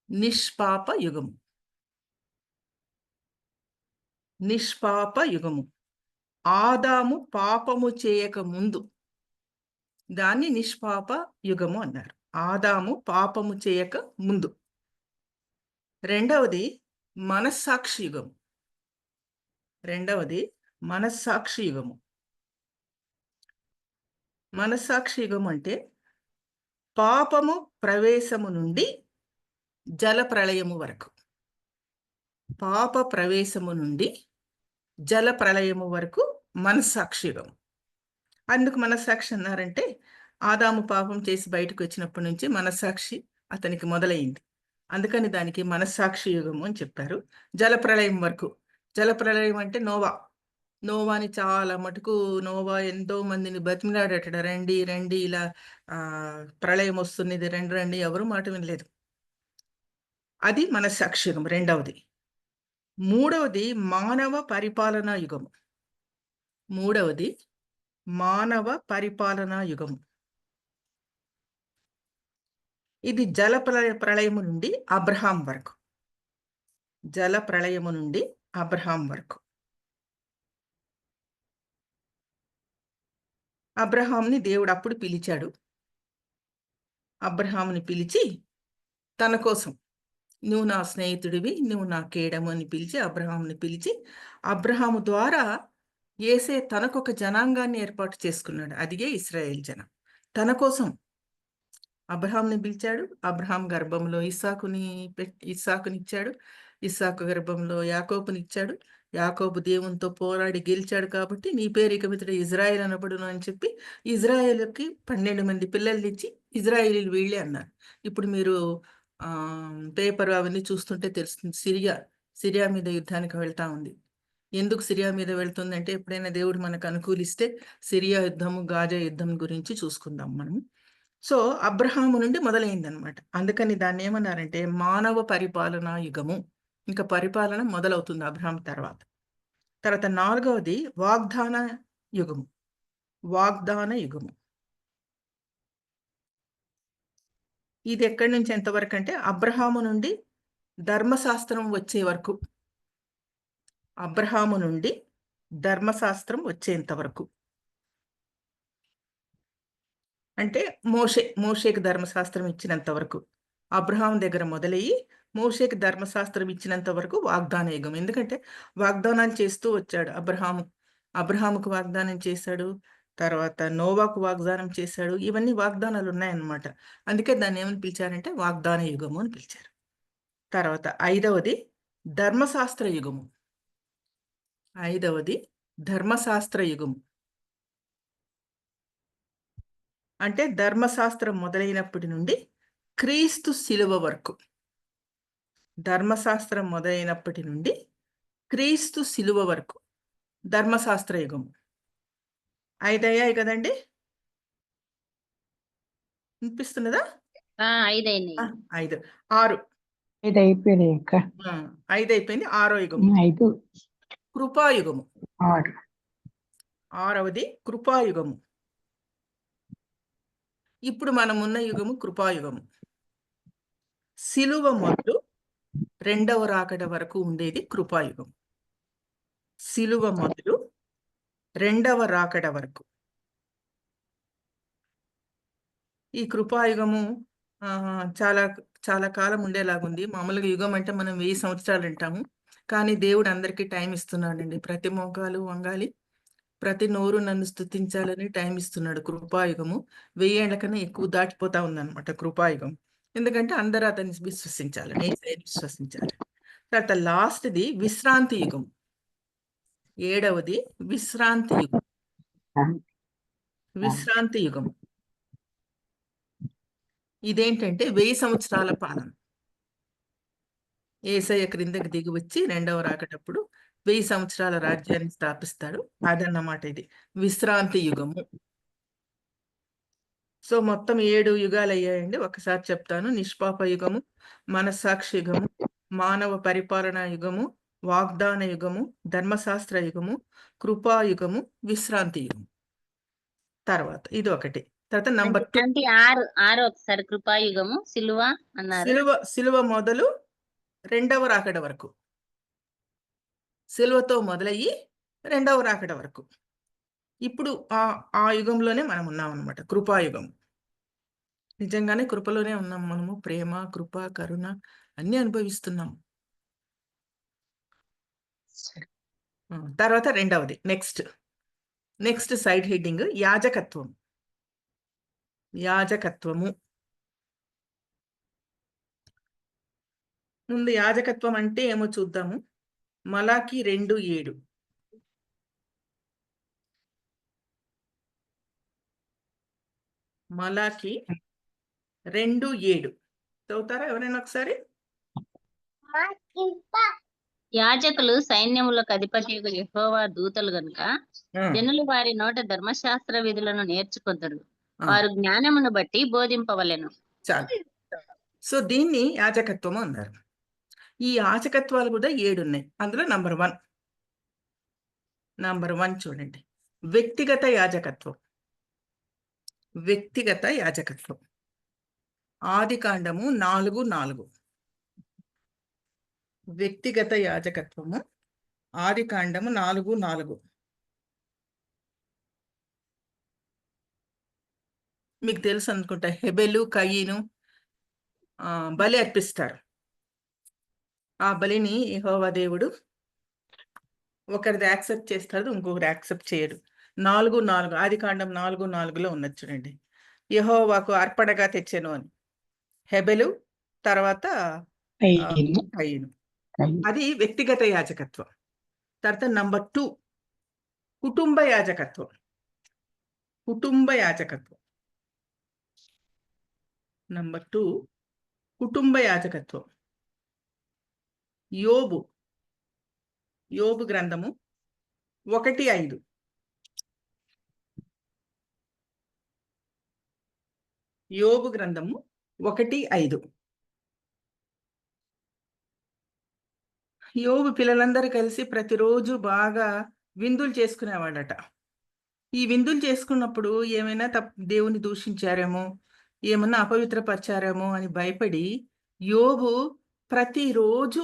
నిష్పాప యుగము, నిష్పాప యుగము. ఆదాము పాపము చేయక ముందు దాన్ని నిష్పాప యుగము అన్నారు. ఆదాము పాపము చేయక ముందు. రెండవది మనస్సాక్షి యుగము. రెండవది మనస్సాక్షి యుగము. మనస్సాక్షి యుగం అంటే పాపము ప్రవేశము నుండి జల ప్రళయము వరకు. పాప ప్రవేశము నుండి జల ప్రళయము వరకు మనస్సాక్షి యుగం. అందుకు మనస్సాక్షి అన్నారంటే ఆదాము పాపం చేసి బయటకు వచ్చినప్పటి నుంచి మనస్సాక్షి అతనికి మొదలైంది. అందుకని దానికి మనస్సాక్షి యుగము అని చెప్పారు. జలప్రళయం వరకు. జలప్రళయం అంటే నోవాని చాలా మటుకు నోవా ఎంతో మందిని బతిమిలాడట, రండి రండి ఇలా ప్రళయం వస్తున్నది, రండి రండి, ఎవరు మాట వినలేదు. అది మనస్సాక్షి యుగం. రెండవది. మూడవది మానవ పరిపాలనా యుగము. మూడవది మానవ పరిపాలనా యుగము. ఇది జల ప్రళయము నుండి అబ్రహాం వరకు. జల ప్రళయము నుండి అబ్రహాం వరకు. అబ్రహాంని దేవుడు అప్పుడు పిలిచాడు. అబ్రహాంని పిలిచి తన కోసం, నువ్వు నా స్నేహితుడివి, నువ్వు నా కేడము అని పిలిచి అబ్రహాంని పిలిచి, అబ్రహాము ద్వారా యేసే తనకొక జనాంగాన్ని ఏర్పాటు చేసుకున్నాడు. అదిగే ఇశ్రాయేల్ జనం. తన కోసం అబ్రహాంని పిలిచాడు. అబ్రహాం గర్భంలో ఇస్సాకునిచ్చాడు. ఇస్సాకు గర్భంలో యాకోబునిచ్చాడు. యాకోబు దేవునితో పోరాడి గెలిచాడు కాబట్టి నీ పేరు ఇక మీదట ఇజ్రాయేల్ అనబడును అని చెప్పి ఇజ్రాయేల్కి 12 మంది పిల్లల్ని ఇచ్చి ఇజ్రాయేలీలు వీళ్ళే అన్నారు. ఇప్పుడు మీరు పేపర్ అవన్నీ చూస్తుంటే తెలుస్తుంది. సిరియా మీద యుద్ధానికి వెళ్తా ఉంది. ఎందుకు సిరియా మీద వెళ్తుందంటే ఎప్పుడైనా దేవుడు మనకు అనుకూలిస్తే సిరియా యుద్ధము, గాజా యుద్ధం గురించి చూసుకుందాం మనము. సో అబ్రహాము నుండి మొదలైందనమాట. అందుకని దాన్ని ఏమన్నారంటే మానవ పరిపాలనా యుగము. ఇంకా పరిపాలన మొదలవుతుంది అబ్రహాం తర్వాత. తర్వాత నాలుగవది వాగ్దాన యుగము. వాగ్దాన యుగము. ఇది ఎక్కడి నుంచి ఎంతవరకు అంటే అబ్రహాము నుండి ధర్మశాస్త్రం వచ్చే వరకు. అబ్రహాము నుండి ధర్మశాస్త్రం వచ్చేంత వరకు. అంటే మోషేకి ధర్మశాస్త్రం ఇచ్చినంత వరకు. అబ్రహాం దగ్గర మొదలయ్యి మోషేకి ధర్మశాస్త్రం ఇచ్చినంత వరకు వాగ్దాన యుగం. ఎందుకంటే వాగ్దానాలు చేస్తూ వచ్చాడు అబ్రహాముకు వాగ్దానం చేశాడు, తర్వాత నోవాకు వాగ్దానం చేశాడు. ఇవన్నీ వాగ్దానాలు ఉన్నాయన్నమాట. అందుకే దాన్ని ఏమని పిలిచారంటే వాగ్దాన యుగము అని పిలిచారు. తర్వాత ఐదవది ధర్మశాస్త్ర యుగము. ఐదవది ధర్మశాస్త్ర యుగము. అంటే ధర్మశాస్త్రం మొదలైనప్పటి నుండి క్రీస్తు శిలువ వరకు. ధర్మశాస్త్రం మొదలైనప్పటి నుండి క్రీస్తు శిలువ వరకు ధర్మశాస్త్ర యుగము. 5 అయ్యాయి కదండి? వినిపిస్తున్నదా?
5 అయినాయి.
5. 6.
5 అయిపోయినాయి అక్క.
5 అయిపోయింది. 6వ యుగము
5
కృపాయుగము.
6
6వది కృపాయుగము. ఇప్పుడు మనం ఉన్న యుగము కృపాయుగము. శిలువ మొదలు రెండవ రాకడ వరకు ఉండేది కృపాయుగం. సిలువ మొదలు రెండవ రాకడ వరకు ఈ కృపాయుగము చాలా చాలా కాలం ఉండేలాగుంది. మామూలుగా యుగం అంటే మనం 1000 సంవత్సరాలు అంటాము, కానీ దేవుడు అందరికీ టైం ఇస్తున్నాడండి. ప్రతి మోకాలు వంగాలి, ప్రతి నోరు నన్ను స్తుతించాలని టైం ఇస్తున్నాడు. కృపాయుగము 1000 ఏళ్ల కన్నా ఎక్కువ దాటిపోతా ఉందన్నమాట కృపాయుగం. ఎందుకంటే అందరూ అతన్ని విశ్వసించాలని, యేసయ్యని విశ్వసించాలి. తర్వాత లాస్ట్ది విశ్రాంతి యుగం. 7వది విశ్రాంతి యుగం. విశ్రాంతి యుగం ఇదేంటంటే 1000 సంవత్సరాల పాలన. యేసయ్య క్రిందకి దిగి వచ్చి రెండవ రాకటప్పుడు 1000 సంవత్సరాల రాజ్యాన్ని స్థాపిస్తాడు. అదన్నమాట ఇది విశ్రాంతి యుగము. సో మొత్తం 7 యుగాలు అయ్యాయండి. ఒకసారి చెప్తాను. నిష్పాప యుగము, మనస్సాక్షి యుగము, మానవ పరిపాలనా యుగము, వాగ్దాన యుగము, ధర్మశాస్త్ర యుగము, కృపాయుగము, విశ్రాంతి యుగము. తర్వాత ఇది ఒకటి. తర్వాత నంబర్ 2
అంటే ఆరు ఒకసారి కృపాయుగము, సిలువ అన్నారు.
సిలువ మొదలు రెండవ రాకడ వరకు. సిలువతో మొదలయ్యి రెండవ రాకడ వరకు. ఇప్పుడు ఆ యుగంలోనే మనం ఉన్నాం అనమాట, కృపాయుగం. నిజంగానే కృపలోనే ఉన్నాం మనము. ప్రేమ, కృప, కరుణ అన్ని అనుభవిస్తున్నాం. తర్వాత రెండవది నెక్స్ట్ సైడ్ హెడ్డింగ్ యాజకత్వం. యాజకత్వము. ముందు యాజకత్వం అంటే ఏమో చూద్దాము. మలాకి 2:7. మలాకి 2:7 చదువుతారా ఎవరైనా ఒకసారి?
యాజకులు సైన్యములకు అధిపతి యెహోవా దూతలు గనుక జనులు వారి నోట ధర్మశాస్త్ర విధులను నేర్చుకొందరు. వారు జ్ఞానమును బట్టి బోధింపవలెను.
చాలు. సో దీన్ని యాజకత్వము అన్నారు. ఈ యాజకత్వాలు కూడా 7 ఉన్నాయి. అందులో నంబర్ 1 చూడండి, వ్యక్తిగత యాజకత్వం. వ్యక్తిగత యాజకత్వం ఆదికాండము 4:4. వ్యక్తిగత యాజకత్వము ఆదికాండము 4:4. మీకు తెలుసు అనుకుంటా. హెబెలు, కయీను బలి అర్పిస్తారు. ఆ బలిని యెహోవా దేవుడు ఒకరిది యాక్సెప్ట్ చేస్తాడు, ఇంకొకరు యాక్సెప్ట్ చేయడు. 4:4 ఆదికాండం 4:4లో ఉన్నది చూడండి. యెహోవాకు అర్పణగా తెచ్చెను అని హెబెలు, తర్వాత కయీను. అది వ్యక్తిగత యాజకత్వం. తర్వాత నంబర్ 2 కుటుంబ యాజకత్వం. నంబర్ 2 కుటుంబ యాజకత్వం. యోబు గ్రంథము 1:5. యోబు గ్రంథము 1:5. యోబు పిల్లలందరూ కలిసి ప్రతిరోజు బాగా విందులు చేసుకునేవాడట. ఈ విందులు చేసుకున్నప్పుడు ఏమైనా దేవుని దూషించారేమో, ఏమన్నా అపవిత్రపరిచారేమో అని భయపడి యోబు ప్రతిరోజు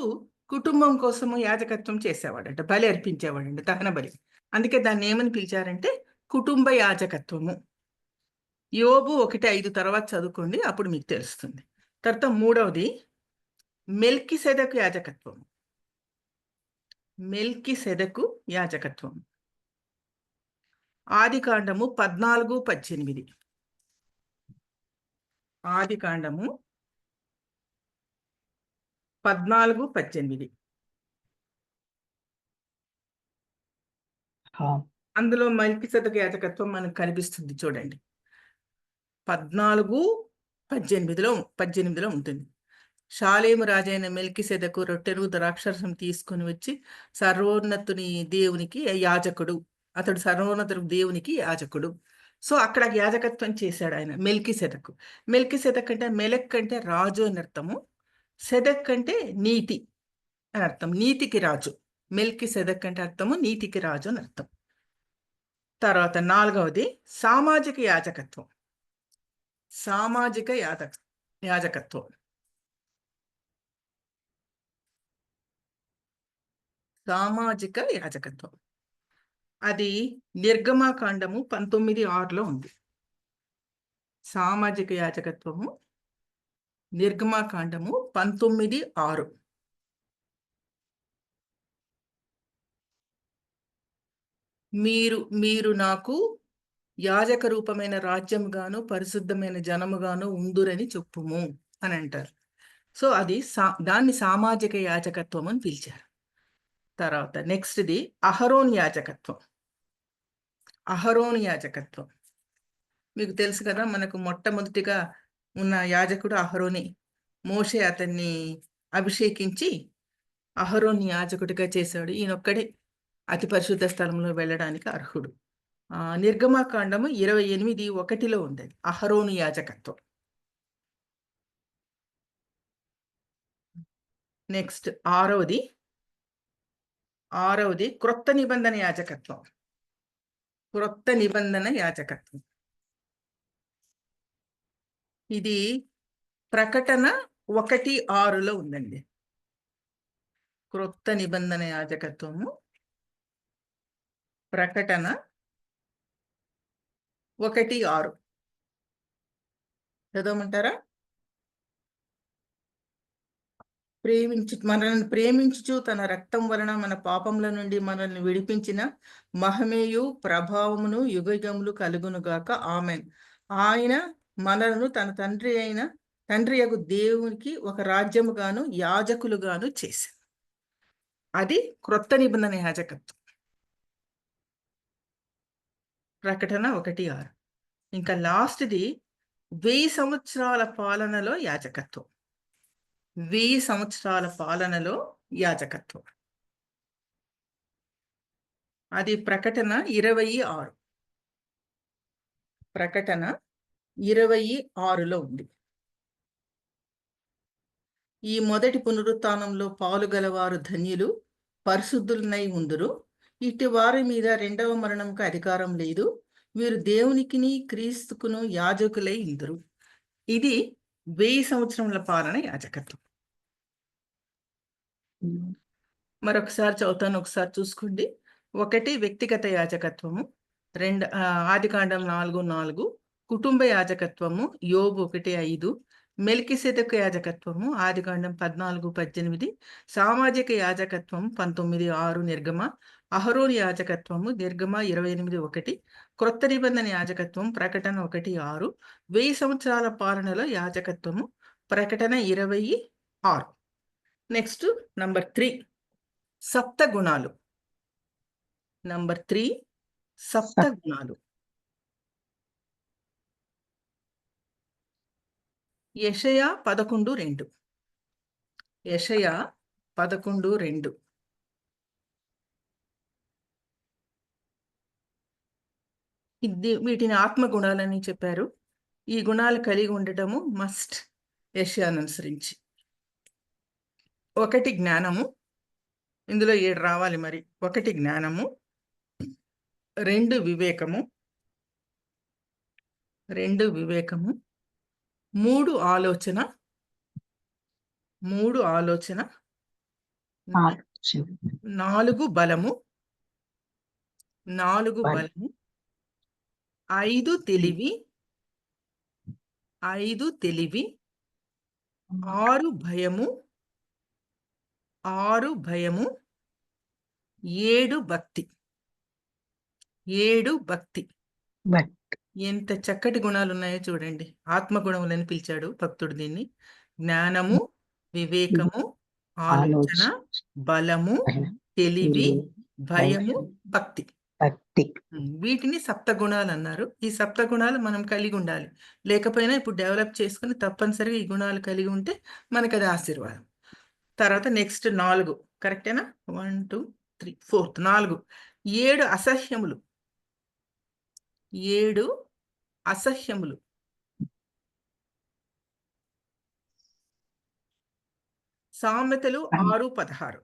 కుటుంబం కోసము యాజకత్వం చేసేవాడట, బలి అర్పించేవాడండి, దహన బలి. అందుకే దాన్ని ఏమని పిలిచారంటే కుటుంబ యాజకత్వము. యోబు 1:5 తర్వాత చదువుకోండి, అప్పుడు మీకు తెలుస్తుంది. తర్వాత 3వది మెల్కీసెదెకు యాజకత్వం. మెల్కీసెదెకు యాజకత్వం ఆదికాండము 14:18. ఆదికాండము 14:18. అందులో మెల్కీసెదెకు యాజకత్వం మనకు కనిపిస్తుంది చూడండి. 14:18లో ఉంటుంది. షాలేము రాజైన మెల్కీసెదెకు రొట్టెను ద్రాక్షరసం తీసుకొని వచ్చి సర్వోన్నతుని దేవునికి యాజకుడు. అతడు సర్వోన్నతుడు దేవునికి యాజకుడు. సో అక్కడ యాజకత్వం చేశాడు ఆయన మెల్కీసెదెకు. మెల్కీసెదెక్ అంటే మెలెక్ అంటే రాజు అని అర్థము, సెదెక్ అంటే నీతి అని అర్థం, నీతికి రాజు. మెల్కీసెదెక్ అంటే అర్థము నీతికి రాజు అని అర్థం. తర్వాత 4వది సామాజిక యాజకత్వం. సామాజిక యాజకత్వం సామాజిక యాజకత్వం. అది నిర్గమాకాండము 19:6లో ఉంది. సామాజిక యాజకత్వము నిర్గమాకాండము 19:6. మీరు నాకు యాజక రూపమైన రాజ్యముగాను పరిశుద్ధమైన జనముగాను ఉందురని చెప్పుము అని అంటారు. సో అది దాన్ని సామాజిక యాజకత్వం అని పిలిచారు. తర్వాత నెక్స్ట్ది అహరోన్ యాజకత్వం. అహరోన్ యాజకత్వం మీకు తెలుసు కదా, మనకు మొట్టమొదటిగా ఉన్న యాజకుడు అహరోని. మోషే అతన్ని అభిషేకించి అహరోని యాజకుడిగా చేశాడు. ఈయనొక్కడే అతి పరిశుద్ధ స్థలంలో వెళ్ళడానికి అర్హుడు. నిర్గమాకాండము 28:1లో ఉంది అహరోను యాజకత్వం. నెక్స్ట్ ఆరవది క్రొత్త నిబంధన యాజకత్వం. క్రొత్త నిబంధన యాజకత్వం ఇది ప్రకటన 1:6లో ఉందండి. క్రొత్త నిబంధన యాజకత్వము ప్రకటన 1:6 చదవమంటారా? మనల్ని ప్రేమించుచు తన రక్తం వలన మన పాపముల నుండి మనల్ని విడిపించిన మహిమయు ప్రభావమును యుగయుగములు కలుగునుగాక. ఆమెన్. ఆయన మనలను తన తండ్రియగు దేవునికి ఒక రాజ్యముగాను యాజకులుగాను చేశారు. అది క్రొత్త నిబంధన యాజకత్వం. ప్రకటన 1:6. ఇంకా లాస్ట్ది 1000 సంవత్సరాల పాలనలో యాజకత్వం. 1000 సంవత్సరాల పాలనలో యాజకత్వం. అది ప్రకటన 26. ప్రకటన 26లో ఉంది. ఈ మొదటి పునరుత్థానంలో పాలుగలవారు ధన్యులు, పరిశుద్ధులనై ఉందురు. ఇటు వారి మీద రెండవ మరణంకు అధికారం లేదు. వీరు దేవునికిని క్రీస్తుకును యాజకులై ఉందురు. ఇది 1000 సంవత్సరముల పాలన యాజకత్వం. మరొకసారి చదువుతాను, ఒకసారి చూసుకోండి. 1 వ్యక్తిగత యాజకత్వము, ఆదికాండం 4:4, కుటుంబ యాజకత్వము యోబు 1:5, మెల్కిసెదెకు యాజకత్వము ఆదికాండం 14:18, సామాజిక యాజకత్వం 19:6 నిర్గమ, అహరోను యాజకత్వము నిర్గమ 28:1, క్రొత్త నిబంధన యాజకత్వం ప్రకటన 1:6, 1000 సంవత్సరాల పాలనలో యాజకత్వము ప్రకటన 26. నెక్స్ట్ నంబర్ 3 సప్త గుణాలు. నంబర్ 3 సప్త గుణాలు. యెషయా 11:2. యెషయా 11:2. వీటిని ఆత్మగుణాలని చెప్పారు. ఈ గుణాలు కలిగి ఉండటము మస్ట్ యెషయాను అనుసరించి. 1 జ్ఞానము, ఇందులో 7 రావాలి మరి. 1 జ్ఞానము, 2 వివేకము, 3 ఆలోచన, 4 బలము, 5 తెలివి, 6 భయము, 7 భక్తి. ఎంత చక్కటి గుణాలు ఉన్నాయో చూడండి. ఆత్మగుణములని పిలిచాడు భక్తుడు దీన్ని. జ్ఞానము, వివేకము, ఆలోచన, బలము, తెలివి, భయము, భక్తి. వీటిని సప్తగుణాలు అన్నారు. ఈ సప్తగుణాలు మనం కలిగి ఉండాలి. లేకపోయినా ఇప్పుడు డెవలప్ చేసుకుని తప్పనిసరిగా ఈ గుణాలు కలిగి ఉంటే మనకు అది ఆశీర్వాదం. తర్వాత నెక్స్ట్ 4 కరెక్టేనా? 1 2 3 4 4 7 అసహ్యములు. 7 అసహ్యములు. సామెతలు 6:16.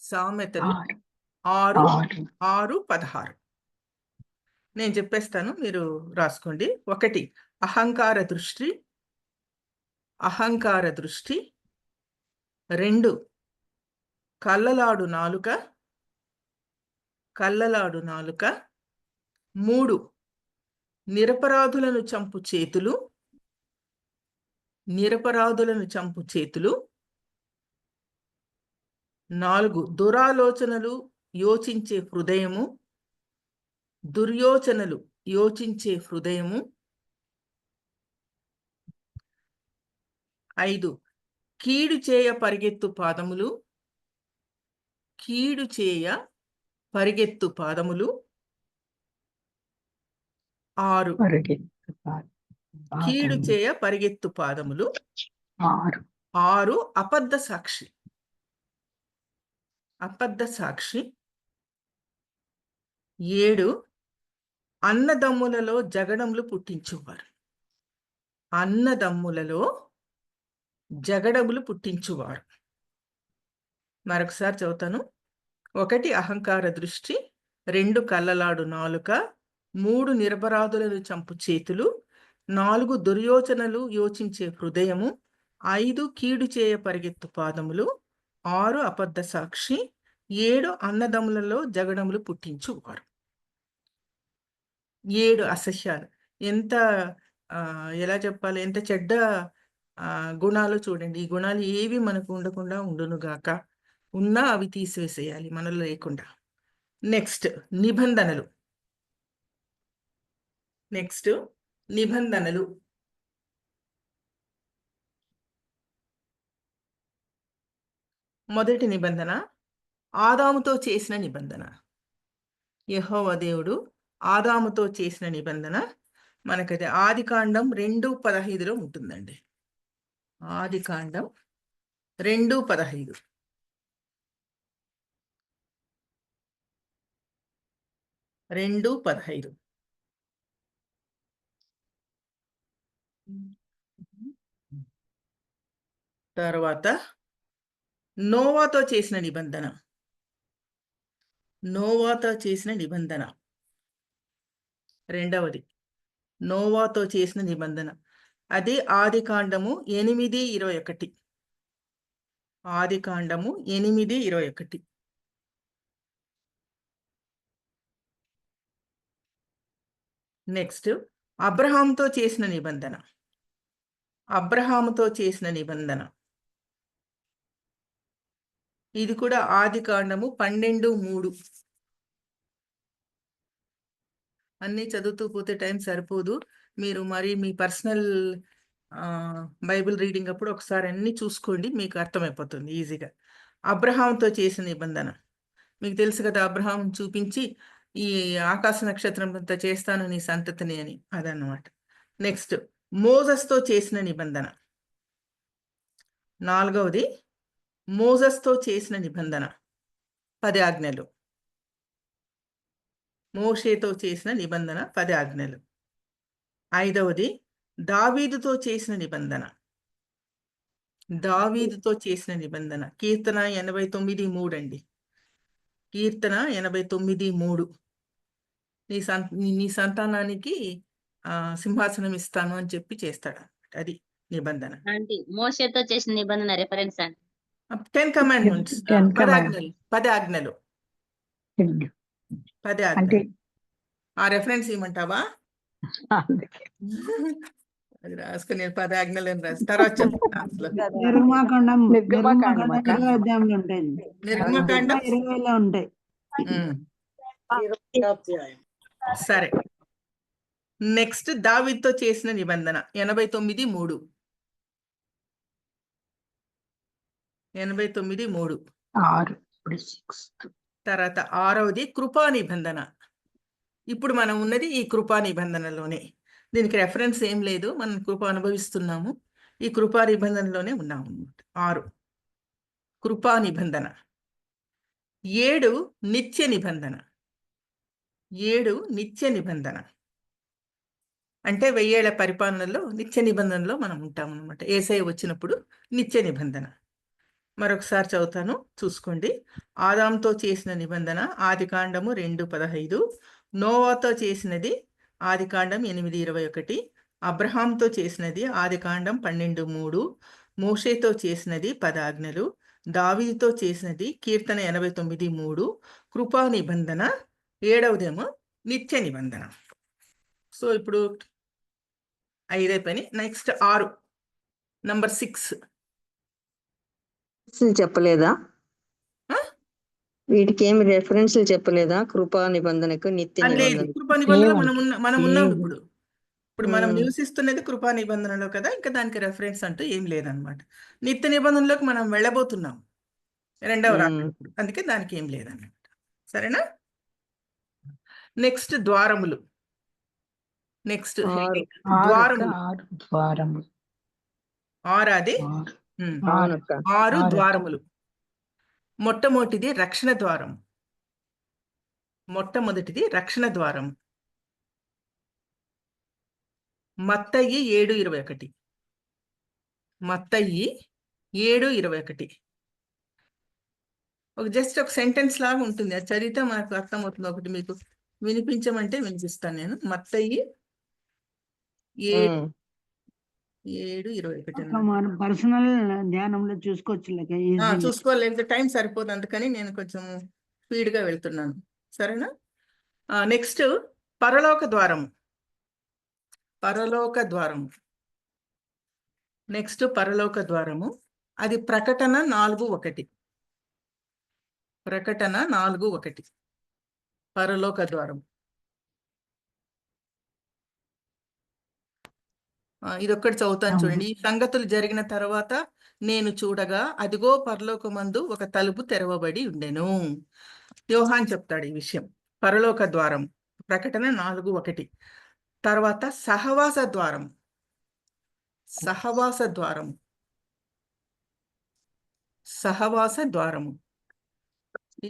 సామెతలు 6:16. నేను చెప్పేస్తాను, మీరు రాసుకోండి. 1 అహంకార దృష్టి, 2 కళ్ళలాడు నాలుక 3 నిరపరాధులను చంపు చేతులు 4 దురాలోచనలు యోచించే హృదయము 5 కీడు చేయ పరిగెత్తు పాదములు 6 కీడు చేయ పరిగెత్తు పాదములు 6 అబద్ధ సాక్షి 7 అన్నదమ్ములలో జగడములు పుట్టించువారు. మరొకసారి చదువుతాను. 1 అహంకార దృష్టి, 2 కళ్ళలాడు నాలుక, 3 నిరపరాధులను చంపు చేతులు, 4 దుర్యోచనలు యోచించే హృదయము, 5 కీడు చేయ పరిగెత్తు పాదములు, 6 అబద్ధ సాక్షి, 7 అన్నదమ్ములలో జగడములు పుట్టించువారు. 7 అసహ్యాలు. ఎంత ఎలా చెప్పాలి, ఎంత చెడ్డ గుణాలు చూడండి. ఈ గుణాలు ఏవి మనకు ఉండకుండా ఉండునుగాక. ఉన్నా అవి తీసివేసేయాలి మనలో లేకుండా. నెక్స్ట్ నిబంధనలు. మొదటి నిబంధన ఆదాముతో చేసిన నిబంధన. యెహోవా దేవుడు ఆదాముతో చేసిన నిబంధన మనకది ఆదికాండం 2:15 ఉంటుందండి. ఆదికాండం 2:15. తర్వాత నోవాతో చేసిన నిబంధన. రెండవది నోవాతో చేసిన నిబంధన. అది ఆదికాండము 8:21. ఆదికాండము 8:21. నెక్స్ట్ అబ్రహాముతో చేసిన నిబంధన. ఇది కూడా ఆదికాండము 12:3. అన్నీ చదువుతూ పోతే టైం సరిపోదు. మీరు మరి మీ పర్సనల్ బైబిల్ రీడింగ్ అప్పుడు ఒకసారి అన్నీ చూసుకోండి, మీకు అర్థమైపోతుంది ఈజీగా. అబ్రహాముతో చేసిన నిబంధన మీకు తెలుసు కదా. అబ్రహాం చూపించి ఈ ఆకాశ నక్షత్రం అంతా చేస్తాను నీ సంతతిని అని, అదన్నమాట. నెక్స్ట్ మోజెస్తో చేసిన నిబంధన. 4వది మోజెస్తో చేసిన నిబంధన 10 ఆజ్ఞలు. మోషేతో చేసిన నిబంధన 10 ఆజ్ఞలు. 5వది దావీదుతో చేసిన నిబంధన. కీర్తన 89:3 అండి. కీర్తన 89:3. నీ సంతానానికి సింహాసనం ఇస్తాను అని చెప్పి చేస్తాడు. అది నిబంధన.
ఆంటీ మోషేతో చేసిన నిబంధన రెఫరెన్స్ అండి.
10 కమాండ్మెంట్స్. 10 ఆజ్ఞలు. ఆ రెఫరెన్స్ ఇవ్వమంటావా? అది రాసుకుని నేను 10 ఆజ్ఞలు అని రాసి తర్వాత చెప్తాను.
నిర్గమకాండం 20 ఉంటాయి.
నిర్గమకాండం
20లో ఉంటాయి.
సరే. నెక్స్ట్ దావీదుతో చేసిన నిబంధన 89:3. 89:3. తర్వాత 6వది కృపా నిబంధన. ఇప్పుడు మనం ఉన్నది ఈ కృపా నిబంధనలోనే. దీనికి రెఫరెన్స్ ఏం లేదు, మనం కృప అనుభవిస్తున్నాము. ఈ కృపా నిబంధనలోనే ఉన్నాము అన్నమాట. 6 కృపా నిబంధన. 7 నిత్య నిబంధన. 7 నిత్య నిబంధన అంటే 1000 ఏళ్ల పరిపాలనలో నిత్య నిబంధనలో మనం ఉంటాం అన్నమాట. యేసయ్య వచ్చినప్పుడు నిత్య నిబంధన. మరొకసారి చదువుతాను, చూసుకోండి. ఆదాముతో చేసిన నిబంధన ఆదికాండము 2:15. నోవాతో చేసినది ఆదికాండం 8:21. అబ్రహాంతో చేసినది ఆదికాండం 12:3. మోషేతో చేసినది 10 ఆజ్ఞలు. దావీదుతో చేసినది కీర్తన 89:3, కృపా నిబంధన, 7వదేమో నిత్య నిబంధన. సో ఇప్పుడు 5 అయిపోయినాయి. Next 6, number 6.
చెప్పలేదా?
ఆ?
వీటికి ఏమి రెఫరెన్స్లు చెప్పలేదా? కృపా నిబంధనకు నిత్య
లేదు,
నిబంధన.
కృపా నిబంధనలో
లేవండి.
మనం ఉన్నాం
లేదు.
ఇప్పుడు మనం నివసిస్తున్నది కృపా నిబంధనలో కదా, ఇంకా దానికి రెఫరెన్స్ అంటూ ఏం లేదనమాట. నిత్య నిబంధనలోకి మనం వెళ్ళబోతున్నాం 2వ రాకడప్పుడు, అందుకే దానికి ఏం లేదన్నమాట. సరేనా? నెక్స్ట్ ద్వారములు. నెక్స్ట్
ఆరు.
ద్వారములు.
6 ద్వారములు.
6 అది
6.
6 ద్వారములు. మొట్టమొదటిది రక్షణ ద్వారం. మొట్టమొదటిది రక్షణ ద్వారం. మత్తయి 7:21. మత్తయి 7:21. జస్ట్ ఒక సెంటెన్స్ లాగా ఉంటుంది, అది చదివితే మనకు అర్థమవుతుంది. ఒకటి మీకు వినిపించమంటే వినిపిస్తాను నేను. మత్తయి 7:21.
మనం పర్సనల్ ధ్యానంలో చూసుకోవచ్చు.
చూసుకోలేదు, టైం సరిపోదు, అందుకని నేను కొంచెం స్పీడ్గా వెళ్తున్నాను. సరేనా? నెక్స్ట్ పరలోక ద్వారము. పరలోక ద్వారము. నెక్స్ట్ పరలోక ద్వారము, అది ప్రకటన 4:1. ప్రకటన 4:1 పరలోక ద్వారం. ఇదొక్కటి చదువుతాను చూడండి. ఈ సంగతులు జరిగిన తర్వాత నేను చూడగా అదిగో పరలోకమందు ఒక తలుపు తెరవబడి ఉండెను. యోహాన్ చెప్తాడు ఈ విషయం. పరలోక ద్వారం, ప్రకటన 4:1. తర్వాత సహవాస ద్వారం. సహవాస ద్వారము. సహవాస ద్వారము,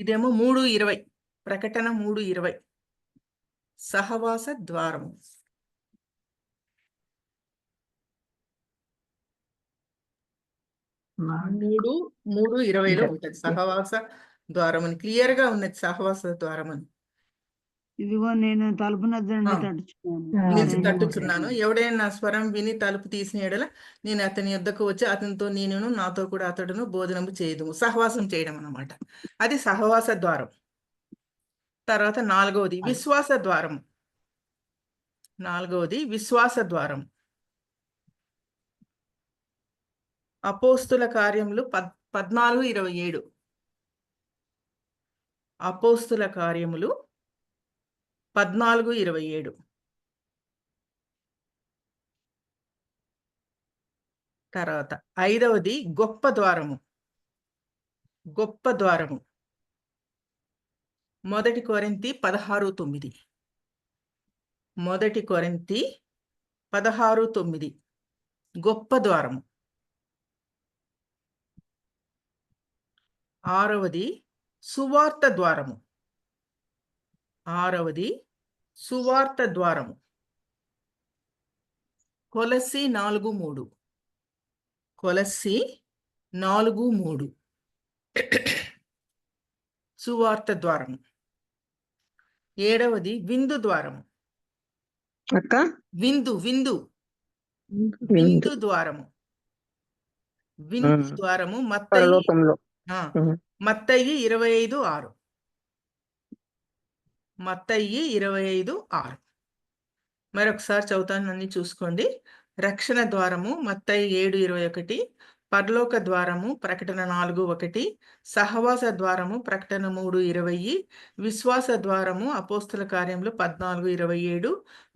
ఇదేమో 3:20. ప్రకటన 3:20 సహవాస ద్వారము. మూడు 3:20లో ఉంటుంది సహవాస ద్వారం అని, క్లియర్ గా ఉన్నది సహవాస ద్వారం అని.
ఇదిగో నేను తలుపు నద్దండి
నిలిచి తట్టుచున్నాను, ఎవడైనా నా స్వరం విని తలుపు తీసిన ఎడల నేను అతని యొద్దకు వచ్చి అతనితో నేనును నాతో కూడా అతడును భోజనము చేయదుము. సహవాసం చేయడం అన్నమాట, అది సహవాస ద్వారం. తర్వాత 4వది విశ్వాస ద్వారం. 4వది విశ్వాస ద్వారం. అపోస్తుల కార్యములు 14:27. అపోస్తుల కార్యములు 14:27. తర్వాత 5వది గొప్ప ద్వారము. గొప్ప ద్వారము, 1 కొరింథీ 16:9. 1 కొరింథీ 16:9 గొప్ప ద్వారము. 6వది సువార్త ద్వారము. 6వది సువార్త ద్వారము. కొలస్సీ 4:3. కొలస్సీ 4:3 సువార్త ద్వారము. 7వది విందు ద్వారము.
అక్క
విందు విందు విందు ద్వారము. విందు ద్వారము
పరలోకంలో.
మత్తయి 25:6. మత్తయి 25:6 మరొకసారి చదువుతాను, అన్ని చూసుకోండి. రక్షణ ద్వారము మత్తయి 7:21. పరలోక ద్వారము ప్రకటన 4:1. సహవాస ద్వారము ప్రకటన 3:20. విశ్వాస ద్వారము అపోస్తుల కార్యములు 14:27.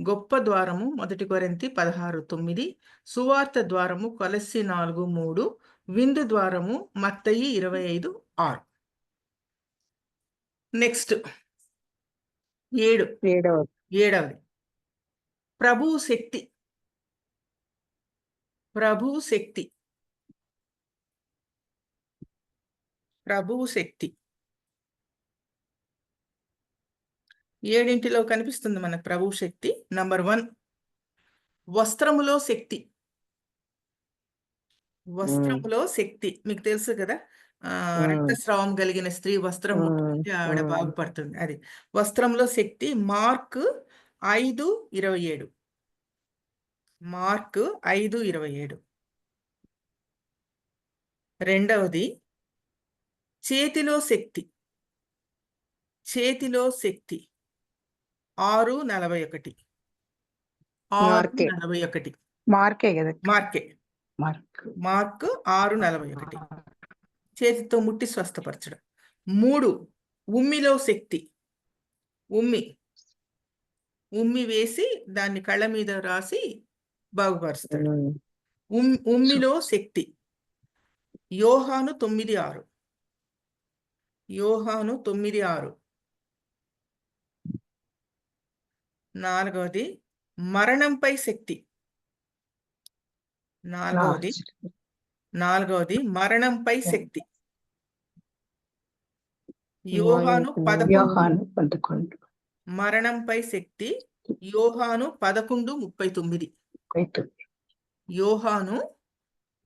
గొప్ప ద్వారము 1 కొరింథీ 16:9. సువార్త ద్వారము కొలస్సీ 4:3. విందు ద్వారము మత్తయి 25:6. నెక్స్ట్ 7వది ప్రభు శక్తి. ప్రభు శక్తి. ప్రభు శక్తి 7 కనిపిస్తుంది మనకు. ప్రభు శక్తి నంబర్ 1 వస్త్రములో శక్తి. వస్త్రములో శక్తి మీకు తెలుసు కదా, రక్తస్రావం కలిగిన స్త్రీ వస్త్రం ముట్టుకుంటే ఆవిడ బాగుపడుతుంది. అది వస్త్రంలో శక్తి. మార్క్ 5:27. మార్క్ 5:27. రెండవది చేతిలో శక్తి 6:41
మార్కే.
6:41
మార్కే కదా
మార్కే
మార్క్.
మార్క్ 6:41 చేతితో ముట్టి స్వస్థపరచడం. 3 ఉమ్మిలో శక్తి ఉమ్మి వేసి దాన్ని కళ్ళ మీద రాసి బాగుపరుస్తాడు. ఉమ్మిలో శక్తి యోహాను 9:6 4వది మరణంపై శక్తి 4వది మరణంపై శక్తి యోహాను 11 మరణంపై శక్తి యోహాను 11:39 యోహాను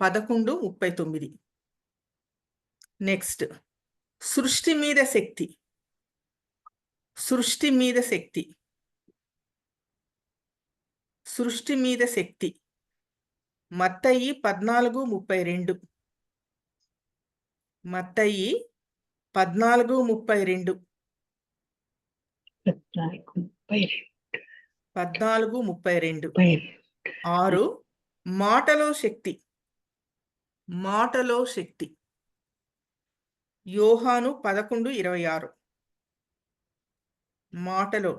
11:39. నెక్స్ట్ సృష్టి మీద శక్తి మత్తయి 14:32 మత్తయి 14:32 6 మాటలో శక్తి యోహాను 11:26 మాటలో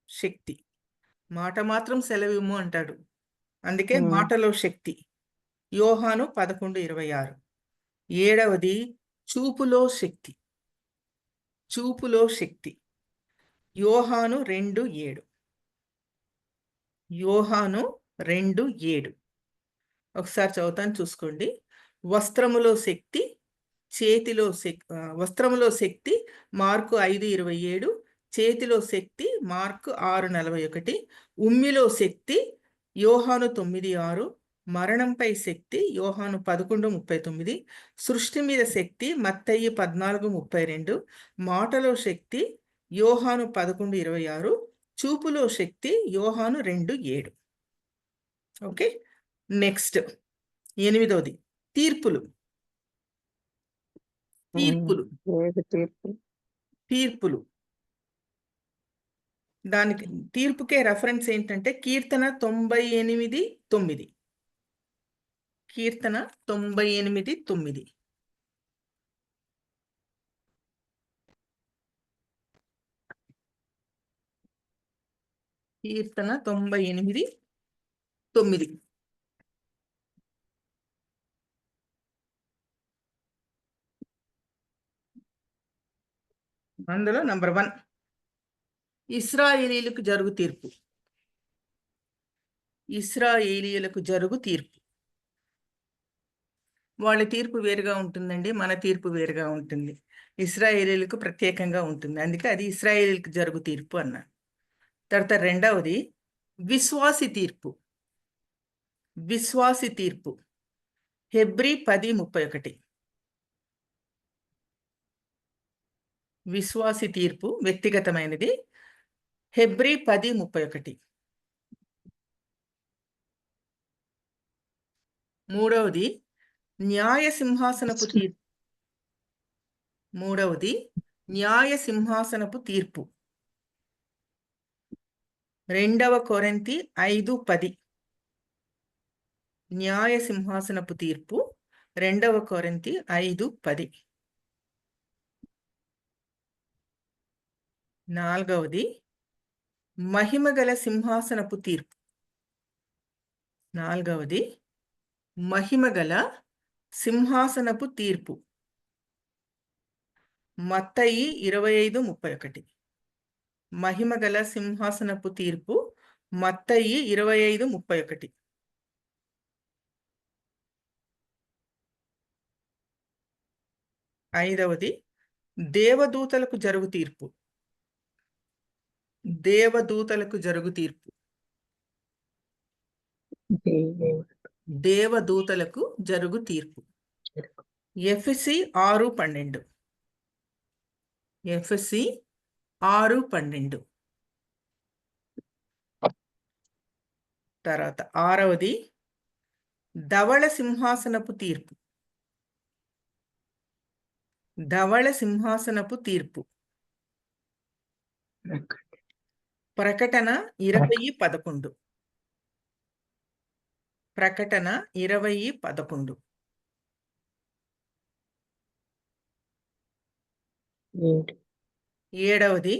శక్తి మాట మాత్రం సెలవిమ్ము అంటాడు, అందుకే మాటలో శక్తి యోహాను 11:26. 7వది చూపులో శక్తి యోహాను 2:7 ఒకసారి చదువుతాను చూసుకోండి. వస్త్రములో శక్తి మార్కు 5:27 చేతిలో శక్తి మార్కు 6:41 ఉమ్మిలో శక్తి యోహాను 9:6 మరణంపై శక్తి యోహాను 11:39 సృష్టి మీద శక్తి మత్తయి 14:32 మాటలో శక్తి యోహాను 11:26 చూపులో శక్తి యోహాను 2:7. ఓకే, నెక్స్ట్ 8వది తీర్పులు దానికి తీర్పుకే రెఫరెన్స్ ఏంటంటే కీర్తన 98:9 కీర్తన 98:9 కీర్తన 98:9 అందులో నంబర్ 1 ఇశ్రాయేలీయులకు జరుగు తీర్పు వాళ్ళ తీర్పు వేరుగా ఉంటుందండి, మన తీర్పు వేరుగా ఉంటుంది. ఇశ్రాయేలీయులకు ప్రత్యేకంగా ఉంటుంది, అందుకే అది ఇశ్రాయేలీయులకు జరుగు తీర్పు అన్నారు. తర్వాత 2వది విశ్వాసి తీర్పు హెబ్రీ 10:31 విశ్వాసి తీర్పు వ్యక్తిగతమైనది హెబ్రీ 10:31. 3వది న్యాయ సింహాసనపు తీర్పు 2 కొరింథీ 5:10 న్యాయ సింహాసనపు తీర్పు 2 కొరింథీ 5:10. 4వది మహిమగల సింహాసనపు తీర్పు మత్తయి 25:31 మహిమగల సింహాసనపు తీర్పు మత్తయి 25:31. 5వది దేవదూతలకు జరుగు తీర్పు ఎఫెసీ 6:12 తర్వాత 6వది ధవళ సింహాసనపు తీర్పు ధవళ సింహాసనపు తీర్పు. ప్రకటన 20:11. ప్రకటన 20:11. 7వది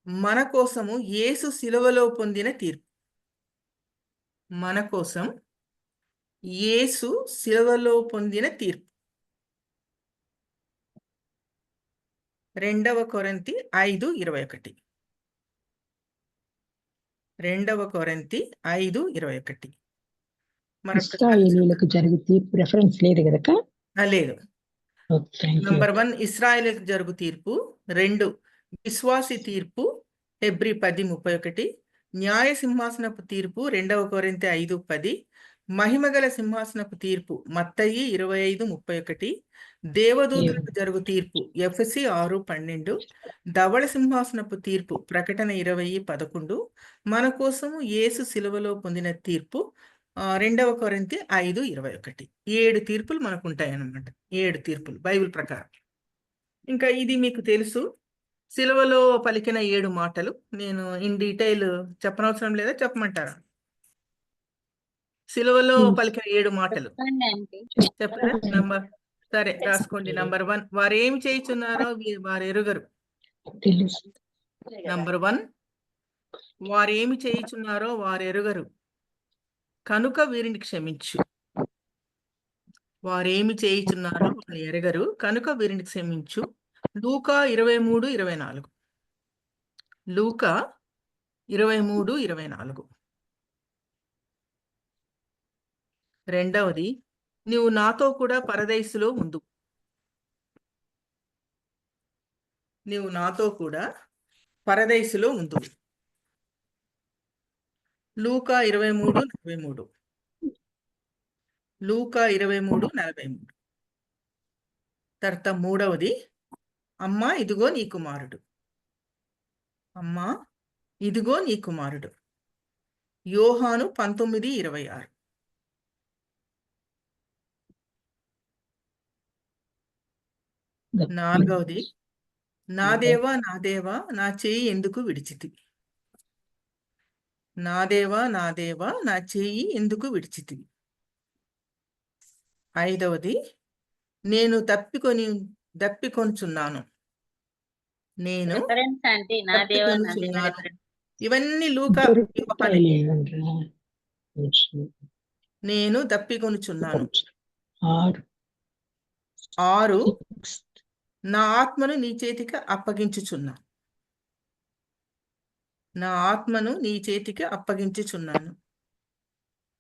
మన కోసము యేసు శిలువలో పొందిన తీర్పు. మన కోసం యేసు శిలువలో పొందిన తీర్పు. 2 కొరింథీ 5:21. 2 కొరింథీ 5:21.
ఇశ్రాయేలీయులకు జరుగు తీర్పు రెఫరెన్స్ లేదు కదక.
లేదు. నంబర్ 1 ఇశ్రాయేలుకు జరుగు తీర్పు. 2 విశ్వాసి తీర్పు హెబ్రీ 10:31. న్యాయ సింహాసనపు తీర్పు 2 కొరింథీ 5:10. మహిమగల సింహాసనపు తీర్పు మత్తయి 25:31. దేవదూతలకు జరుగు తీర్పు ఎఫెసీ 6:12. ధవళ సింహాసనపు తీర్పు ప్రకటన 20:11. మన కోసము యేసు శిలువలో పొందిన తీర్పు 2 కొరింథీ 5:21. 7 తీర్పులు మనకు ఉంటాయి అన్నమాట. 7 తీర్పులు బైబిల్ ప్రకారం. ఇంకా ఇది మీకు తెలుసు, శిలువలో పలికిన 7 మాటలు. నేను ఇన్ డీటెయిల్ చెప్పనవసరం లేదా, చెప్పమంటారా? శిలువలో పలికిన 7 మాటలు
చెప్పండి ఆంటీ.
చెప్పరా? సరే రాసుకోండి. నంబర్ 1 వారు ఏమి చేయుచున్నారో వారు ఎరుగరు. నంబర్ 1 వారు ఏమి చేయుచున్నారో వారు ఎరుగరు కనుక వీరిని క్షమించు. వారేమి చేయుచున్నారో వారు ఎరగరు కనుక వీరిని క్షమించు. లూకా 23:24. లూకా 23:24. రెండవది నీవు నాతో కూడా పరదైసులో ఉండు. నీవు నాతో కూడా పరదైసులో ఉండు. లూకా 23:43. లూకా 23:43. తర్వాత మూడవది అమ్మా ఇదిగో నీ కుమారుడు. అమ్మా ఇదిగో నీ కుమారుడు. యోహాను 19:26. నాలుగవది నా దేవా నా దేవా నా చేయి ఎందుకు విడిచితివి. నా దేవా నా దేవా నా చేయి ఎందుకు విడిచితివి. ఐదవది నేను దప్పికొనుచున్నాను. నేను
రిఫరెన్స్ ఆంటీ. నా దేవా నా దేవా
దప్పికొనుచున్నాను.
reference.
ఇవన్నీ లూకా నేను దప్పికొనుచున్నాను. 6 నా ఆత్మను నీ చేతికి అప్పగించుచున్నాను. నా ఆత్మను నీ చేతికి అప్పగించుచున్నాను.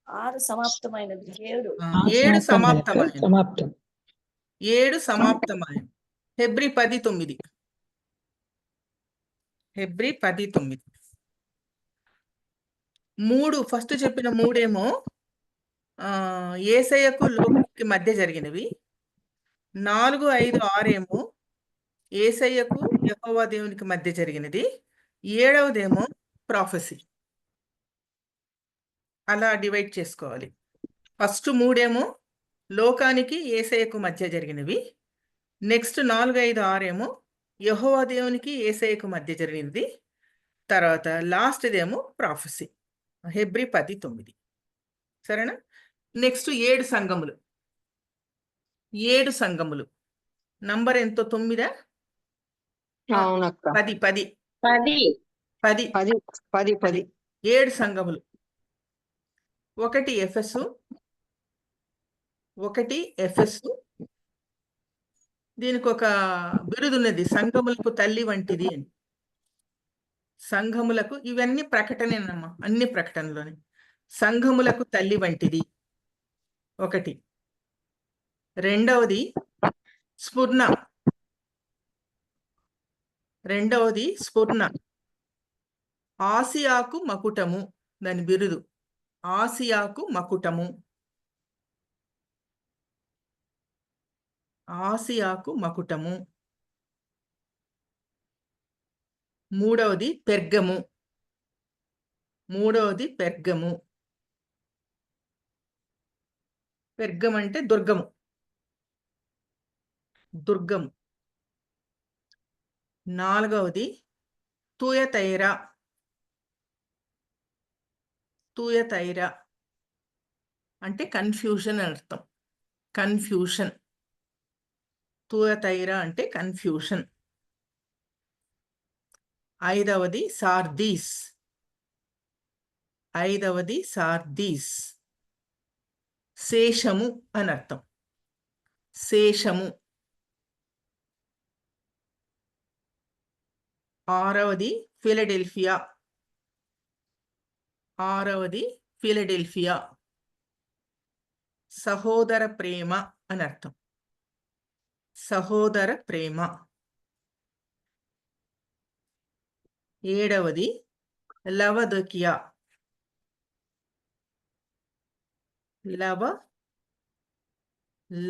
6 సమాప్తమైనది. 7
7 సమాప్తమైనది. 7 సమాప్తమైనది. హెబ్రీ 10:9. హెబ్రీ 10:9. 3 ఫస్ట్ చెప్పిన 3 యేసయ్యకు లోకానికి మధ్య జరిగినవి. 4, 5, 6 యేసయ్యకు యెహోవా దేవునికి మధ్య జరిగినది. 7వదేమో ప్రాఫెసీ. అలా డివైడ్ చేసుకోవాలి. ఫస్ట్ 3 లోకానికి యేసయ్యకు మధ్య జరిగినవి. నెక్స్ట్ 4, 5, 6 యెహోవా దేవునికి యేసయ్యకు మధ్య జరిగినది. తర్వాత లాస్ట్దేమో ప్రాఫెసీ. హెబ్రీ 10:9. సరేనా? నెక్స్ట్ 7 సంఘములు. 7 సంఘములు నంబర్ ఎంతో 9?
అవునక్క.
10.
10.
10.
7 సంఘములు. 1 ఎఫెసు. 1 ఎఫెసు. దీనికి ఒక బిరుదున్నది, సంఘములకు తల్లి వంటిది అని. సంఘములకు, ఇవన్నీ ప్రకటనేనమ్మా, అన్ని ప్రకటనలోనే. సంఘములకు తల్లి వంటిది 1. రెండవది స్ఫుర్ణ. ఆసియాకు మకుటము దాని బిరుదు. ఆసియాకు మకుటము. ఆసియాకు మకుటము. మూడవది పెర్గము. పెర్గం అంటే దుర్గము. దుర్గం. నాలుగవది తుయతైరా. తుయతైరా అంటే కన్ఫ్యూషన్ అని అర్థం. కన్ఫ్యూషన్. తుయతైరా అంటే కన్ఫ్యూషన్. ఐదవది సార్దీస్. ఐదవది సార్దీస్. శేషము అని అర్థం. శేషము. ఆరవది ఫిలడెల్ఫియా. ఆరవది ఫిలడెల్ఫియా. సహోదర ప్రేమ అని అర్థం. సహోదర ప్రేమ. ఏడవది లవదకియా.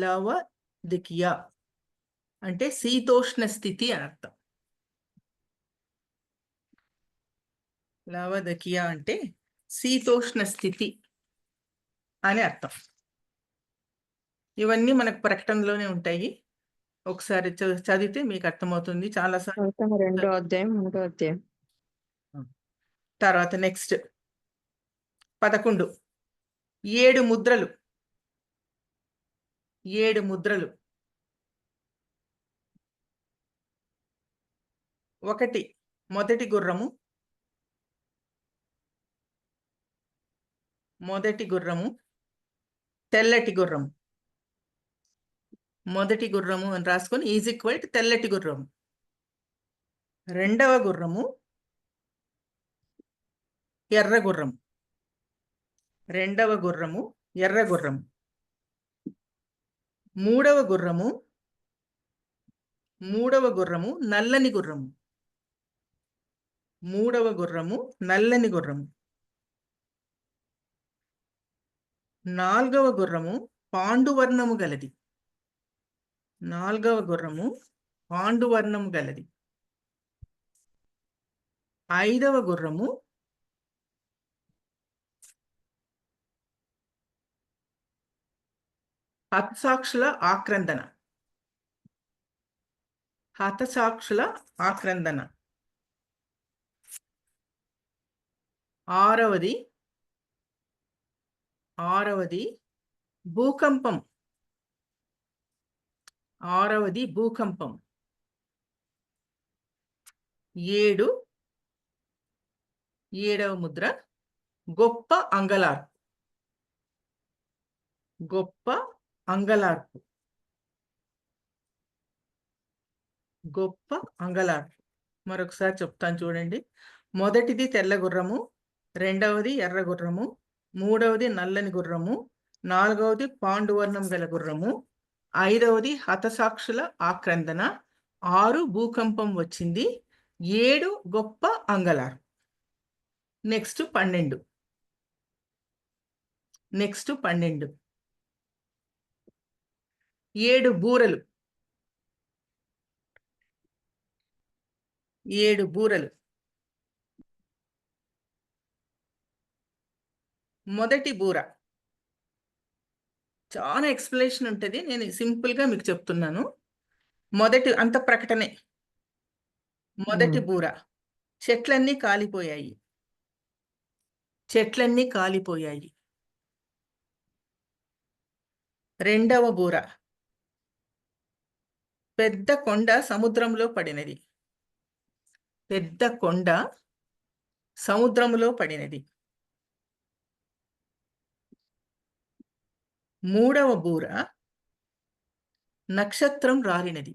లవదకియా అంటే శీతోష్ణ స్థితి అని అర్థం. లవదకియా అంటే శీతోష్ణ స్థితి అని అర్థం. ఇవన్నీ మనకు ప్రకటనలోనే ఉంటాయి. ఒకసారి చదివితే మీకు అర్థమవుతుంది. చాలా సార్లు.
2వ అధ్యాయం 3వ అధ్యాయం.
తర్వాత నెక్స్ట్ 11. 7 ముద్రలు. 7 ముద్రలు. 1 మొదటి గుర్రము. మొదటి గుర్రము తెల్లటి గుర్రము. మొదటి గుర్రము అని రాసుకొని ఈజ్ ఈక్వల్ టు తెల్లటి గుర్రము. రెండవ గుర్రము ఎర్ర గుర్రము. రెండవ గుర్రము ఎర్ర గుర్రము. మూడవ గుర్రము నల్లని గుర్రము. మూడవ గుర్రము నల్లని గుర్రము. నాలుగవ గుర్రము పాండువర్ణము గలది. నాలుగవ గుర్రము పాండువర్ణము గలది. ఐదవ గుర్రము హతసాక్షుల ఆక్రందన. హతసాక్షుల ఆక్రందన. ఆరవది భూకంపం. ఆరవది భూకంపం. 7 ఏడవ ముద్ర గొప్ప అంగలార్పు. గొప్ప అంగలార్పు. గొప్ప అంగలార్పు. మరొకసారి చెప్తాను చూడండి. మొదటిది తెల్ల గుర్రము. రెండవది ఎర్ర గుర్రము. మూడవది నల్లని గుర్రము. నాలుగవది పాండువర్ణం గల గుర్రము. ఐదవది హతసాక్షుల ఆక్రందన. 6 భూకంపం వచ్చింది. 7 గొప్ప అంగలార్పు. నెక్స్ట్ 12. నెక్స్ట్ 12. 7 బూరలు. 7 బూరలు. మొదటి బూర చాలా ఎక్స్ప్లెనేషన్ ఉంటుంది. నేను సింపుల్గా మీకు చెప్తున్నాను. మొదటి అంత ప్రకటనే. మొదటి బూర చెట్లన్నీ కాలిపోయాయి. చెట్లన్నీ కాలిపోయాయి. రెండవ బూర పెద్ద కొండ సముద్రంలో పడినది. పెద్ద కొండ సముద్రంలో పడినది. మూడవ బూర నక్షత్రం రాలినది.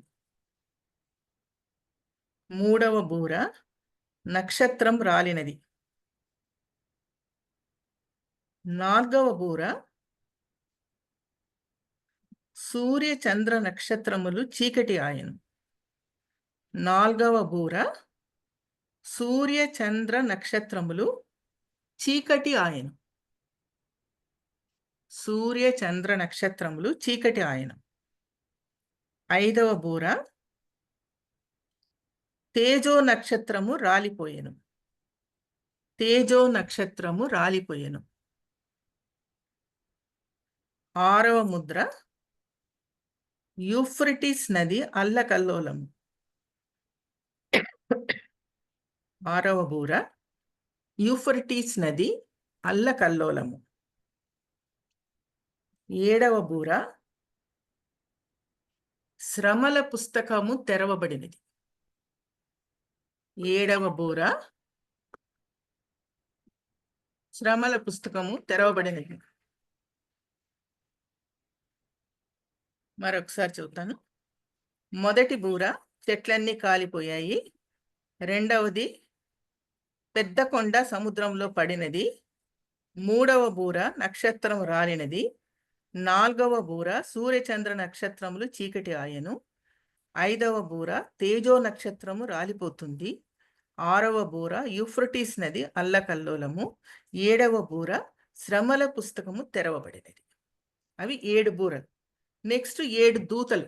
మూడవ బూర నక్షత్రం రాలినది. నాలుగవ బూర సూర్య చంద్ర నక్షత్రములు చీకటి ఆయను. నాలుగవ బూర సూర్య చంద్ర నక్షత్రములు చీకటి ఆయను. సూర్య చంద్ర నక్షత్రములు చీకటి ఆయన. ఐదవ బూర తేజో నక్షత్రము రాలిపోయెను. తేజో నక్షత్రము రాలిపోయెను. ఆరవ ముద్ర యూఫ్రటీస్ నది అల్లకల్లోలము. 6వ బూర యూఫ్రటీస్ నది అల్లకల్లోలము. 7వ బూర శ్రమల పుస్తకము తెరవబడినది. 7వ బూర శ్రమల పుస్తకము తెరవబడినది. మరొకసారి చెబుతాను. మొదటి బూర చెట్లన్నీ కాలిపోయాయి. రెండవది పెద్ద కొండ సముద్రంలో పడినది. 3వ బూర నక్షత్రం రాలినది. 4వ బూర సూర్యచంద్ర నక్షత్రములు చీకటి ఆయను. 5వ బూర తేజో నక్షత్రము రాలిపోతుంది. 6వ బూర యూఫ్రటీస్ నది అల్లకల్లోలము. 7వ బూర శ్రమల పుస్తకము తెరవబడినది. అవి 7 బూరలు. నెక్స్ట్ 7 దూతలు.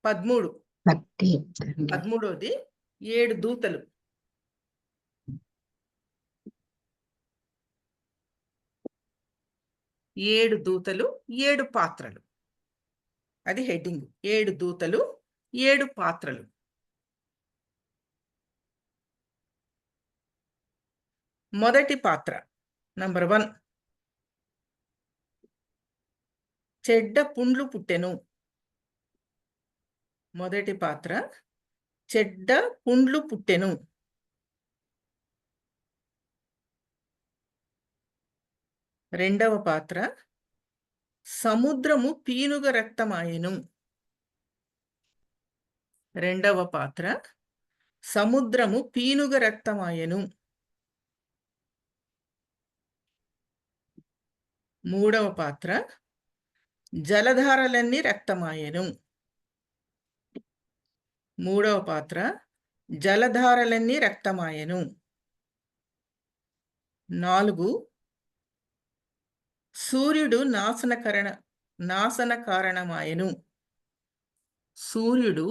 13వది 7 దూతలు. 7 దూతలు 7 పాత్రలు. అది హెడ్డింగ్. 7 దూతలు 7 పాత్రలు. మొదటి పాత్ర నంబర్ 1. చెడ్డ పుండ్లు పుట్టెను. మొదటి పాత్ర చెడ్డ పుండ్లు పుట్టెను. రెండవ పాత్ర సముద్రము పీనుగ రక్తమాయెను. రెండవ పాత్ర సముద్రము పీనుగ రక్తమాయెను. మూడవ పాత్ర జలధారలన్నీ రక్తమాయెను. మూడవ పాత్ర జలధారలన్నీ రక్తమాయెను. 4 సూర్యుడు నాశన కారణమాయెను. సూర్యుడు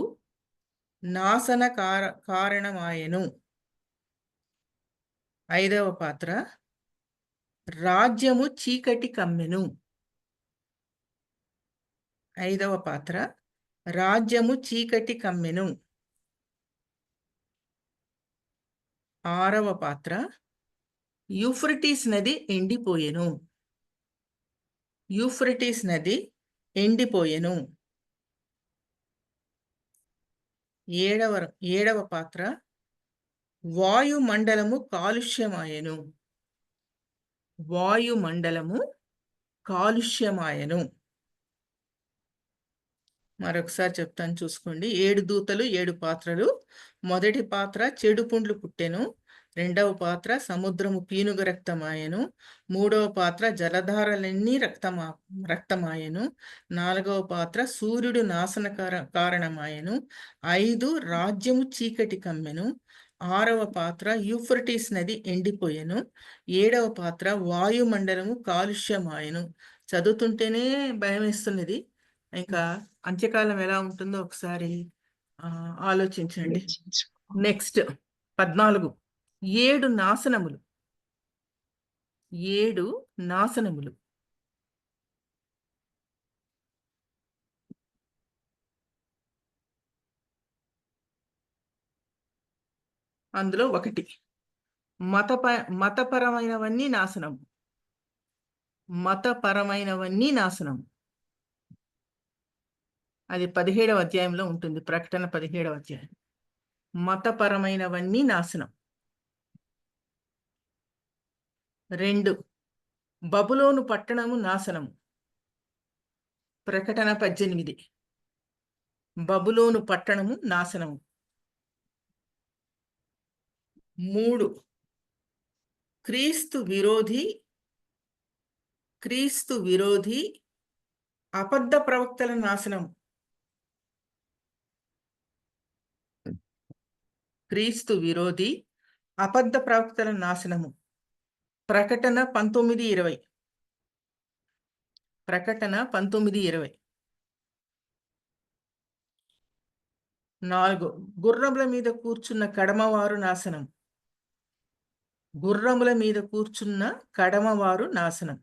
నాశన కారణమాయెను. 5వ పాత్ర రాజ్యము చీకటి కమ్మెను. 5వ పాత్ర రాజ్యము చీకటి కమ్మెను. 6వ పాత్ర యూఫ్రటీస్ నది ఎండిపోయెను. యూఫ్రటీస్ నది ఎండిపోయెను. 7వ పాత్ర వాయుమండలము కాలుష్యమాయెను. వాయుమండలము కాలుష్యమాయెను. మరొకసారి చెప్తాను, చూసుకోండి. 7 దూతలు 7 పాత్రలు. మొదటి పాత్ర చెడు పుండ్లు పుట్టెను. రెండవ పాత్ర సముద్రము పీనుగ రక్తమాయెను. 3వ పాత్ర జలధారలన్నీ రక్తమాయెను. 4వ పాత్ర సూర్యుడు నాశన కారణమాయెను. 5 రాజ్యము చీకటి కమ్మెను. 6వ పాత్ర యూఫ్రటీస్ నది ఎండిపోయెను. 7వ పాత్ర వాయుమండలము కాలుష్యమాయెను. చదువుతుంటేనే భయం వేస్తున్నది. ఇంకా అంత్యకాలం ఎలా ఉంటుందో ఒకసారి ఆలోచించండి. నెక్స్ట్ 14 7 నాశనములు. 7 నాశనములు. అందులో 1 మతపరమైనవన్నీ నాశనం. మతపరమైనవన్నీ నాశనం. అది 17వ అధ్యాయంలో ఉంటుంది. ప్రకటన 17వ అధ్యాయం. మతపరమైనవన్నీ నాశనం. 2 బబులోను పట్టణము నాశనము. ప్రకటన 18. బబులోను పట్టణము నాశనము. 3 క్రీస్తు విరోధి అబద్ధ ప్రవక్తల నాశనం. క్రీస్తు విరోధి అబద్ధ ప్రవక్తల నాశనము. ప్రకటన 19:20. ప్రకటన 19:20. 4 గుర్రముల మీద కూర్చున్న కడమవారు నాశనం. గుర్రముల మీద కూర్చున్న కడమవారు నాశనం.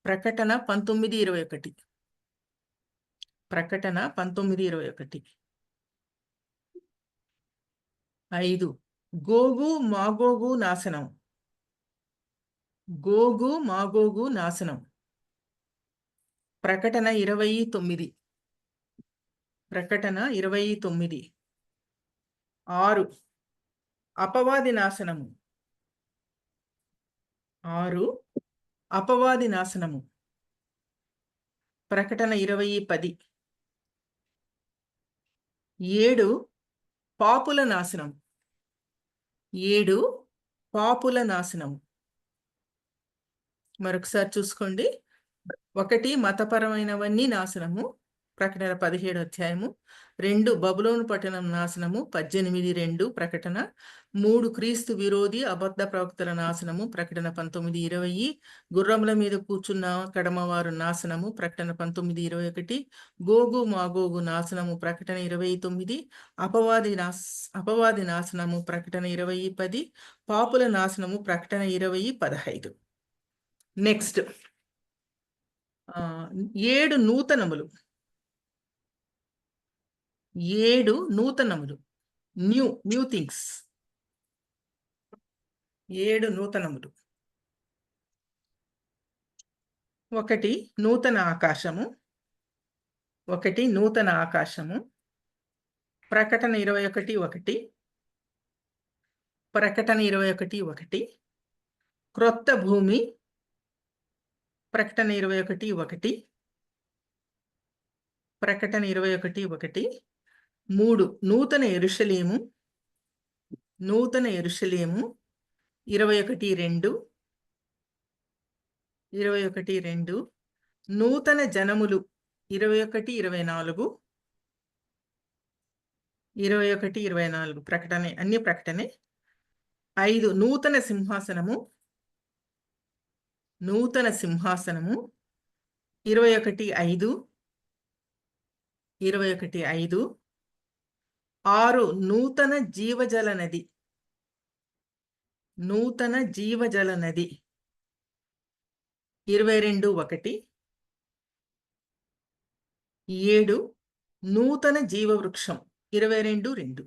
ప్రకటన 19:21. ప్రకటన 19:21. 5 గోగు మాగోగు నాశనం. గోగు మాగోగు నాశనం. ప్రకటన 29. ప్రకటన 29. 6 అపవాది నాశనము. 6 అపవాది నాశనము. ప్రకటన 20:10. 7 పాపుల నాశనం. 7 పాపుల నాశనం. మరొకసారి చూసుకోండి. 1 మతపరమైనవన్నీ నాశనము. ప్రకటన 17 అధ్యాయము. 2 బబులోను పట్టణం నాశనము. 18:2 ప్రకటన. 3 క్రీస్తు విరోధి అబద్ధ ప్రవక్తల నాశనము. ప్రకటన 19:20. గుర్రముల మీద కూర్చున్న కడమవారు నాశనము. ప్రకటన 19:21. గోగు మాగోగు నాశనము. ప్రకటన 20:9. అపవాది నాశనము. ప్రకటన 20:10. పాపుల నాశనము. ప్రకటన 20:15. నెక్స్ట్ 7 నూతనములు. 7 నూతనములు. New things. 7 నూతనములు. 1 నూతన ఆకాశము. 1 నూతన ఆకాశము. ప్రకటన 21:1. ప్రకటన 21:1. క్రొత్త భూమి. ప్రకటన 21:1. ప్రకటన 21:1. 3 నూతన యెరూషలేము. నూతన యెరూషలేము. 21:2. 21:2. నూతన జనములు. 21:24. 21:24. ప్రకటనే, అన్ని ప్రకటనే. 5 నూతన సింహాసనము. నూతన సింహాసనము. 21:5. 21:5. 6 నూతన జీవజల నది. నూతన జీవజల నది. 22:1. 7 నూతన జీవవృక్షం. 22:2.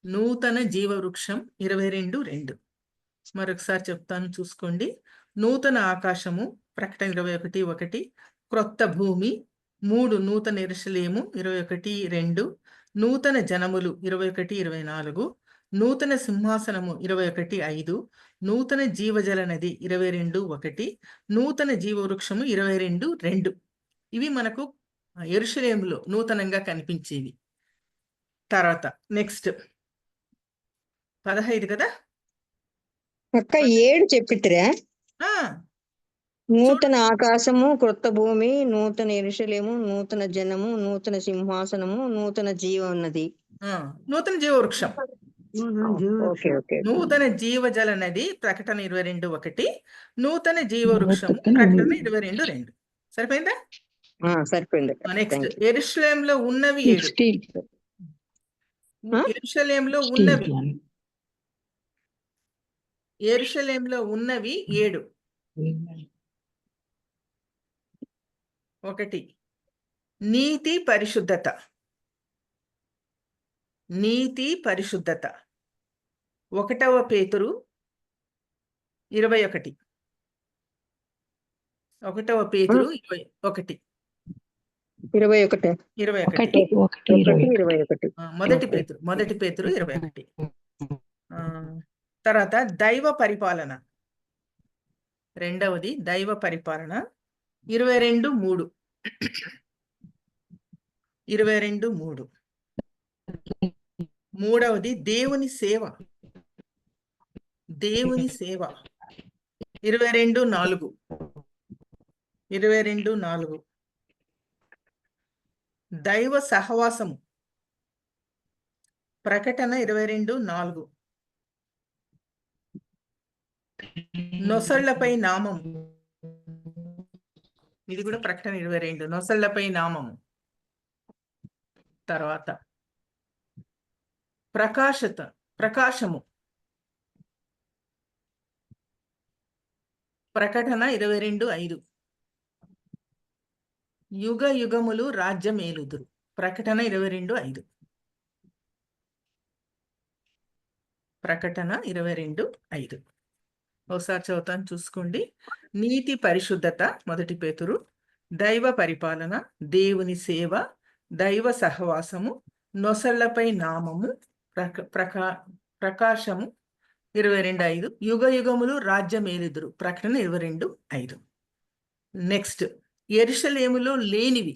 నూతన జీవవృక్షం. 22:2. మరొకసారి చెప్తాను, చూసుకోండి. నూతన ఆకాశము. ప్రకటన 21:1. క్రొత్త భూమి. 3 నూతన యెరూషలేము. 21:2. నూతన జనములు. 21:24. నూతన సింహాసనము. 21:5. నూతన జీవజల నది. 22:1. నూతన జీవవృక్షము. 22:2. ఇవి మనకు యెరూషలేములో నూతనంగా కనిపించేవి. తర్వాత నెక్స్ట్ 15 కదా.
అక్క 7 చెప్పిట్రా.
ఆ
నూతన ఆకాశము, క్రొత్త భూమి, నూతన యెరూషలేము, నూతన జనము, నూతన సింహాసనము, నూతన జీవనది.
నూతన జీవవృక్షం.
Okay okay.
నూతన జీవజల నది. ప్రకటన 22:1. నూతన జీవవృక్షము. ప్రకటన 22:2. సరిపోయిందా?
సరిపోయింది.
నెక్స్ట్ యెరూషలేములో ఉన్నవి 7.
16.
యెరూషలేములో ఉన్నవి. యెరూషలేములో ఉన్నవి 7. 1 నీతి పరిశుద్ధత. నీతి పరిశుద్ధత. 1వ పేతురు 21. 1వ పేతురు 21.
21.
21. మొదటి పేతురు 21. తర్వాత దైవ పరిపాలన. రెండవది దైవ పరిపాలన. 22:3. 22:3. మూడవది దేవుని సేవ. దేవుని సేవ. 22:4. 22:4. దైవ సహవాసము. ప్రకటన 22:4. నొసళ్లపై నామము. ఇది కూడా ప్రకటన 22. నొసళ్లపై నామము. తర్వాత ప్రకాశము. ప్రకటన 22:5. యుగ యుగములు రాజ్యమేలుదురు. ప్రకటన 22:5. ప్రకటన 22:5. ఒకసారి చదువుతాను చూసుకోండి. నీతి పరిశుద్ధత మొదటి పేతురు, దైవ పరిపాలన, దేవుని సేవ, దైవ సహవాసము, నొసళ్లపై నామము, ప్రకాశము 22:5. యుగ యుగములు రాజ్యమేలుదురు. ప్రకటన 22:5. నెక్స్ట్, యెరూషలేములో లేనివి.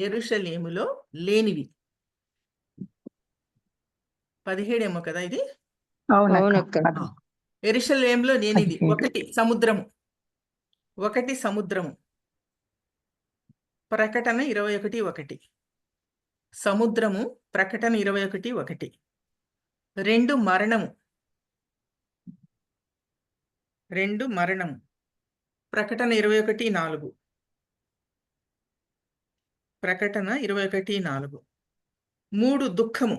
యెరూషలేములో లేనివి 17 ఏమో కదా ఇది.
అవునక్క.
యెరూషలేములో లేనిది 1 సముద్రము. 1 సముద్రము. ప్రకటన 21:1. సముద్రము. ప్రకటన 21:1. 2 మరణము. 2 మరణము. ప్రకటన 21:4. ప్రకటన 21:4. 3 దుఃఖము.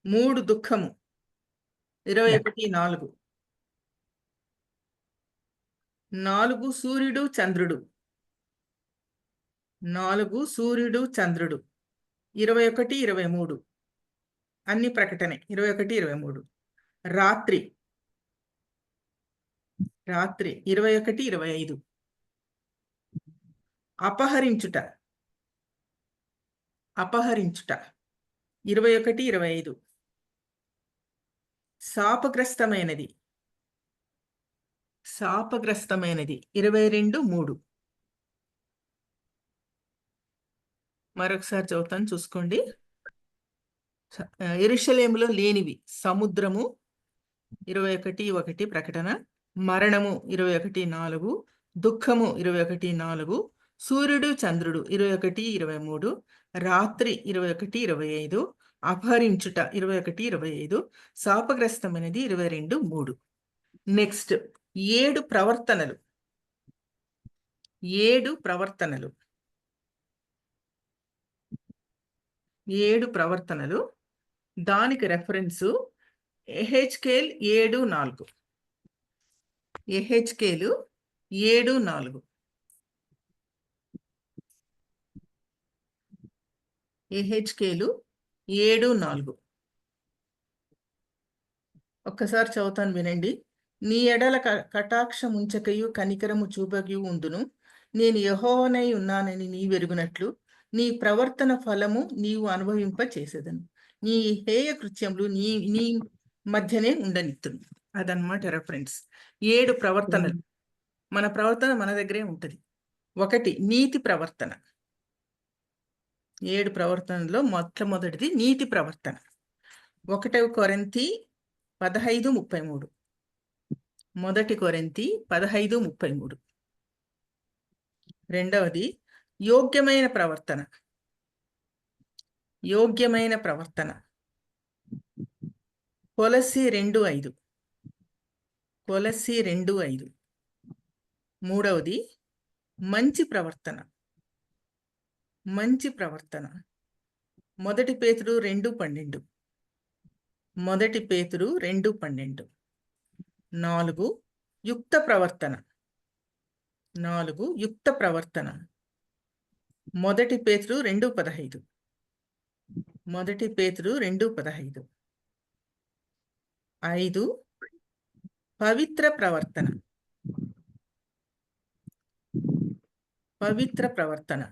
3 దుఃఖము. 21:4. 4 సూర్యుడు చంద్రుడు. 4 సూర్యుడు చంద్రుడు. 21:23. అన్ని ప్రకటనే. 21:23. రాత్రి. రాత్రి 21:25. అపహరించుట. అపహరించుట 21:25. శాపగ్రస్తమైనది. శాపగ్రస్తమైనది 22:3. మరొకసారి చదువుతాను చూసుకోండి. యెరూషలేములో లేనివి సముద్రము 21:1 ప్రకటన, మరణము 21:4, దుఃఖము 21:4, సూర్యుడు చంద్రుడు 21:23, రాత్రి 21:25, అపహరించుట 21:25, శాపగ్రస్తమైనది 22:3. నెక్స్ట్, 7 ప్రవర్తనలు. 7 ప్రవర్తనలు. 7 ప్రవర్తనలు. దానికి రెఫరెన్సు యెహెజ్కేలు 7:4. యెహెజ్కేలు 7:4. యెహెజ్కేలు 7:4. ఒక్కసారి చదువుతాను వినండి. నీ ఎడల కటాక్షముంచకయు కనికరము చూపకయు ఉందును. నేను యెహోవానై ఉన్నానని నీ వెరుగునట్లు నీ ప్రవర్తన ఫలము నీవు అనుభవింప చేసేదను. నీ హేయ కృత్యములు నీ మధ్యనే ఉండనిత్తును. అదనమాట రెఫరెన్స్. 7 ప్రవర్తనలు. మన ప్రవర్తన మన దగ్గరే ఉంటది. 1 నీతి ప్రవర్తన. 7 ప్రవర్తనలో మొట్టమొదటిది నీతి ప్రవర్తన. 1 కొరింథీ 15:33. 1 కొరింథీ 15:33. రెండవది యోగ్యమైన ప్రవర్తన. యోగ్యమైన ప్రవర్తన. కొలస్సీ 2:5. కొలస్సీ 2:5. మూడవది మంచి ప్రవర్తన. మంచి ప్రవర్తన. 1 పేతురు 2:12. 1 పేతురు 2:12. 4 యుక్త ప్రవర్తన. 4 యుక్త ప్రవర్తన. 1 పేతురు 2:15. 1 పేతురు 2:15. 5 పవిత్ర ప్రవర్తన. పవిత్ర ప్రవర్తన.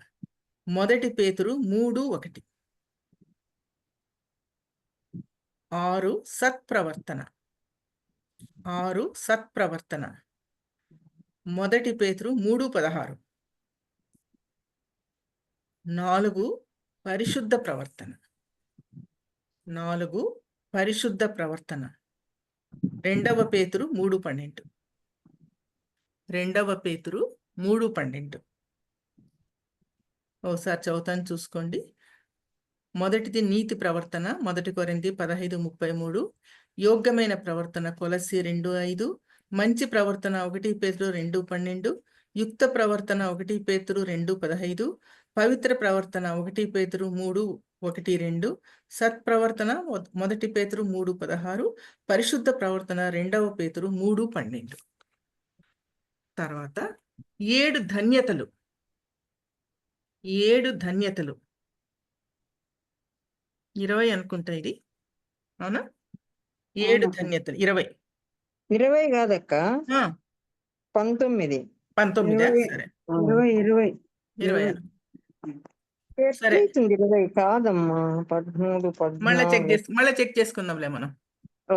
1 పేతురు 3:1. 6 సత్ప్రవర్తన. 6 సత్ప్రవర్తన. 1 పేతురు 3:16. 4 పరిశుద్ధ ప్రవర్తన. 4 పరిశుద్ధ ప్రవర్తన. 2 పేతురు 3:12. 2 పేతురు 3:12. ఒకసారి చదువుతాను చూసుకోండి. మొదటిది నీతి ప్రవర్తన 1 కొరింథీ 15:33. యోగ్యమైన ప్రవర్తన కొలస్సీ 2:5. మంచి ప్రవర్తన 1 పేతురు 2:12. యుక్త ప్రవర్తన 1 పేతురు 2:15. పవిత్ర ప్రవర్తన 1 పేతురు 3:1. 1-2, సత్ప్రవర్తన 1 పేతురు 3:16, పరిశుద్ధ ప్రవర్తన 2 పేతురు 3:12. తర్వాత 7 ధన్యతలు. 7 ధన్యతలు 20 అనుకుంటా ఇది, అవునా? 7 ధన్యతలు 20.
20 కాదక్క,
ఆ,
19.
19.
20.
సరే,
20.
20. సరే,
ఎట్లయితుంది 20? కాదమ్మా, 13,
మళ్ళీ చెక్ చేసుకుందాంలే మనం.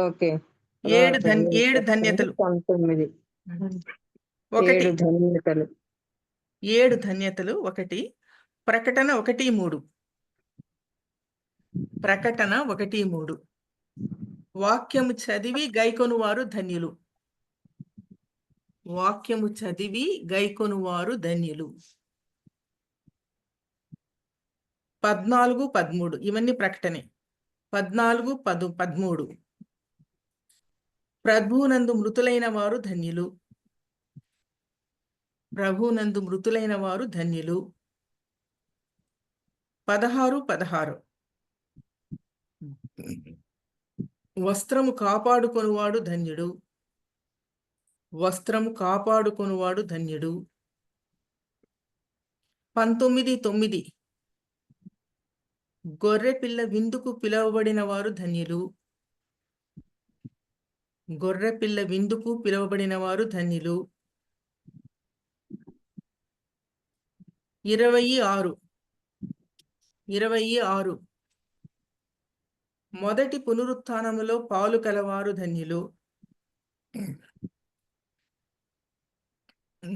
ఓకే.
7 ధన్యతలు.
19.
1
7 ధన్యతలు.
7 ధన్యతలు. 1 ప్రకటన 1:3. ప్రకటన 1:3. వాక్యము చదివి గైకొనువారు ధన్యులు. వాక్యము చదివి గైకొనువారు ధన్యులు. 14, 13 ఇవన్నీ ప్రకటనే. 14, 13 ప్రభువునందు మృతులైన వారు ధన్యులు. ప్రభువునందు మృతులైన వారు ధన్యులు. 16 వస్త్రము కాపాడుకొనువాడు ధన్యుడు. వస్త్రము కాపాడుకొనువాడు ధన్యుడు. 19:9 గొర్రె పిల్ల విందుకు పిలువబడిన వారు ధన్యులు. గొర్రె పిల్ల విందుకు పిలువబడిన వారు ధన్యులు. 26 మొదటి పునరుత్థానములో పాలు కలవారు ధన్యులు.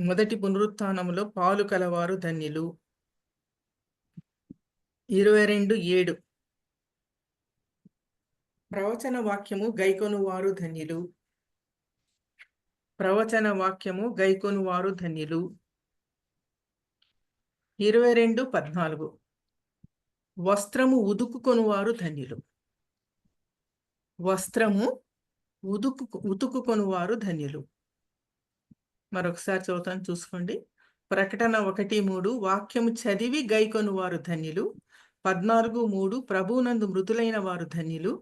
మొదటి పునరుత్థానములో పాలు కలవారు ధన్యులు. 22:7 ప్రవచన వాక్యము గైకొనువారు ధన్యులు. ప్రవచన వాక్యము గైకొనువారు ధన్యులు. 22:14 వస్త్రము ఉతుకుకొనువారు ధన్యులు. వస్త్రము ఉతుకుకొనువారు ధన్యులు. మరొకసారి చదువుతాను, చూసుకోండి. ప్రకటన 1:3 వాక్యము చదివి గైకొనువారు ధన్యులు. 14:3 ప్రభువునందు మృతులైన వారు ధన్యులు.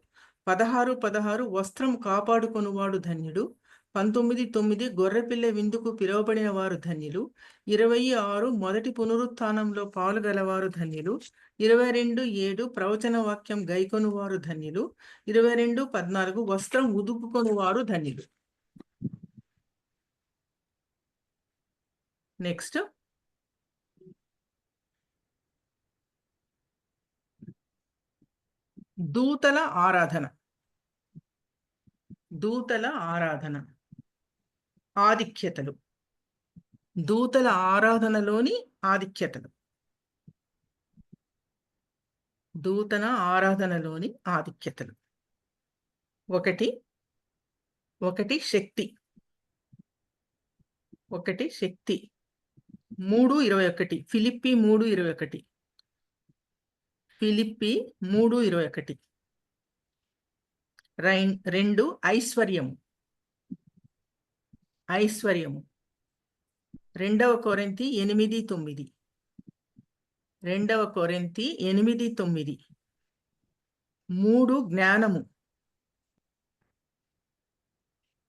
16 వస్త్రం కాపాడుకొనువాడు ధన్యుడు. 19:9 గొర్రెపిల్ల విందుకు పిలువబడిన వారు ధన్యులు. 26 మొదటి పునరుత్థానంలో పాలుగలవారు ధన్యులు. 22:7 ప్రవచన వాక్యం గైకొనువారు ధన్యులు. 22:14 వస్త్రం ఉదుపుకొనువారు ధన్యులు. నెక్స్ట్ దూతల ఆరాధన. దూతల ఆరాధన ఆధిక్యతలు. దూతల ఆరాధనలోని ఆధిక్యతలు. దూతల ఆరాధనలోని ఆధిక్యతలు. 1 శక్తి. 3:21 ఫిలిప్పీ 3:21. ఫిలిప్పీ 3:21. 2 ఐశ్వర్యము. 2 కొరింథీ 8:9. 2 కొరింథీ 8:9. 3 జ్ఞానము.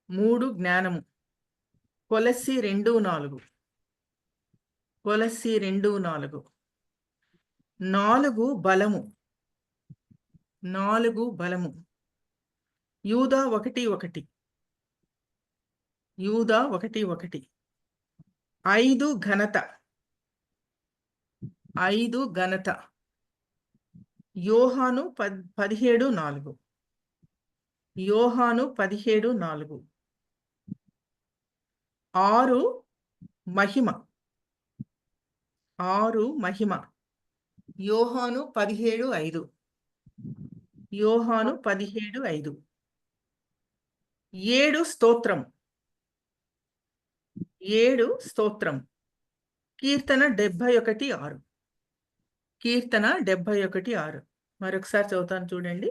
3 జ్ఞానము. కొలస్సీ 2:4. కొలస్సీ 2:4. 4 బలము. 4 బలము. యూదా 1:1. యూదా 1:1. 5 ఘనత. 5 ఘనత. యోహాను 17:4. యోహాను 17:4. 6 మహిమ. 6 మహిమ. యోహాను 17:5. యోహాను 17:5. 7 స్తోత్రం. 7 స్తోత్రం. కీర్తన 71:6. కీర్తన 71:6. మరొకసారి చదువుతాను, చూడండి.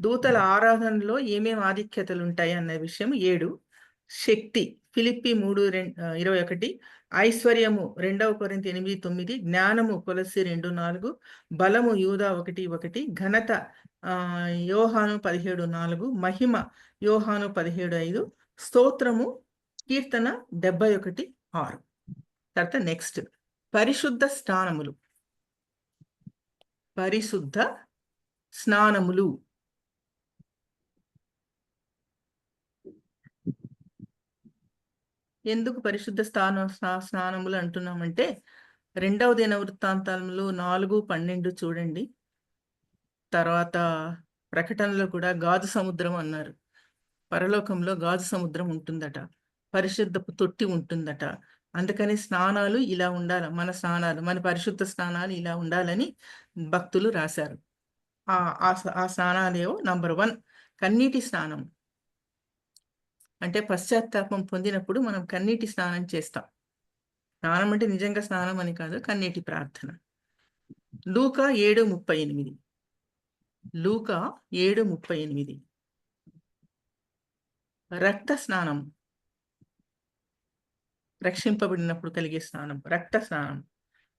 దూతల ఆరాధనలో ఏమేమి ఆధిక్యతలు ఉంటాయి అన్న విషయం 7. శక్తి ఫిలిప్పి 3:21, ఐశ్వర్యము 2 కొరింథీ 8:9, జ్ఞానము కొలస్సీ 2:4, బలము యూదా 1:1, ఘనత యోహాను 17:4, మహిమ యోహాను 17:5, స్తోత్రము కీర్తన 71:6. తర్వాత నెక్స్ట్ పరిశుద్ధ స్నానములు. పరిశుద్ధ స్నానములు ఎందుకు పరిశుద్ధ స్నానములు అంటున్నామంటే 2వ దినవృత్తాంతాలలో 4:12 చూడండి. తర్వాత ప్రకటనలో కూడా గాజు సముద్రం అన్నారు. పరలోకంలో గాజు సముద్రం ఉంటుందట, పరిశుద్ధపు తొట్టి ఉంటుందట. అందుకని స్నానాలు ఇలా ఉండాలి, మన పరిశుద్ధ స్నానాలు ఇలా ఉండాలని భక్తులు రాశారు. ఆ స్నానాలేవో నంబర్ 1 కన్నీటి స్నానం. అంటే పశ్చాత్తాపం పొందినప్పుడు మనం కన్నీటి స్నానం చేస్తాం. స్నానం అంటే నిజంగా స్నానం అని కాదు, కన్నీటి ప్రార్థన. లూకా 7:38, లూకా 7:38 రక్త స్నానం, రక్షింపబడినప్పుడు కలిగే స్నానం, రక్త స్నానం.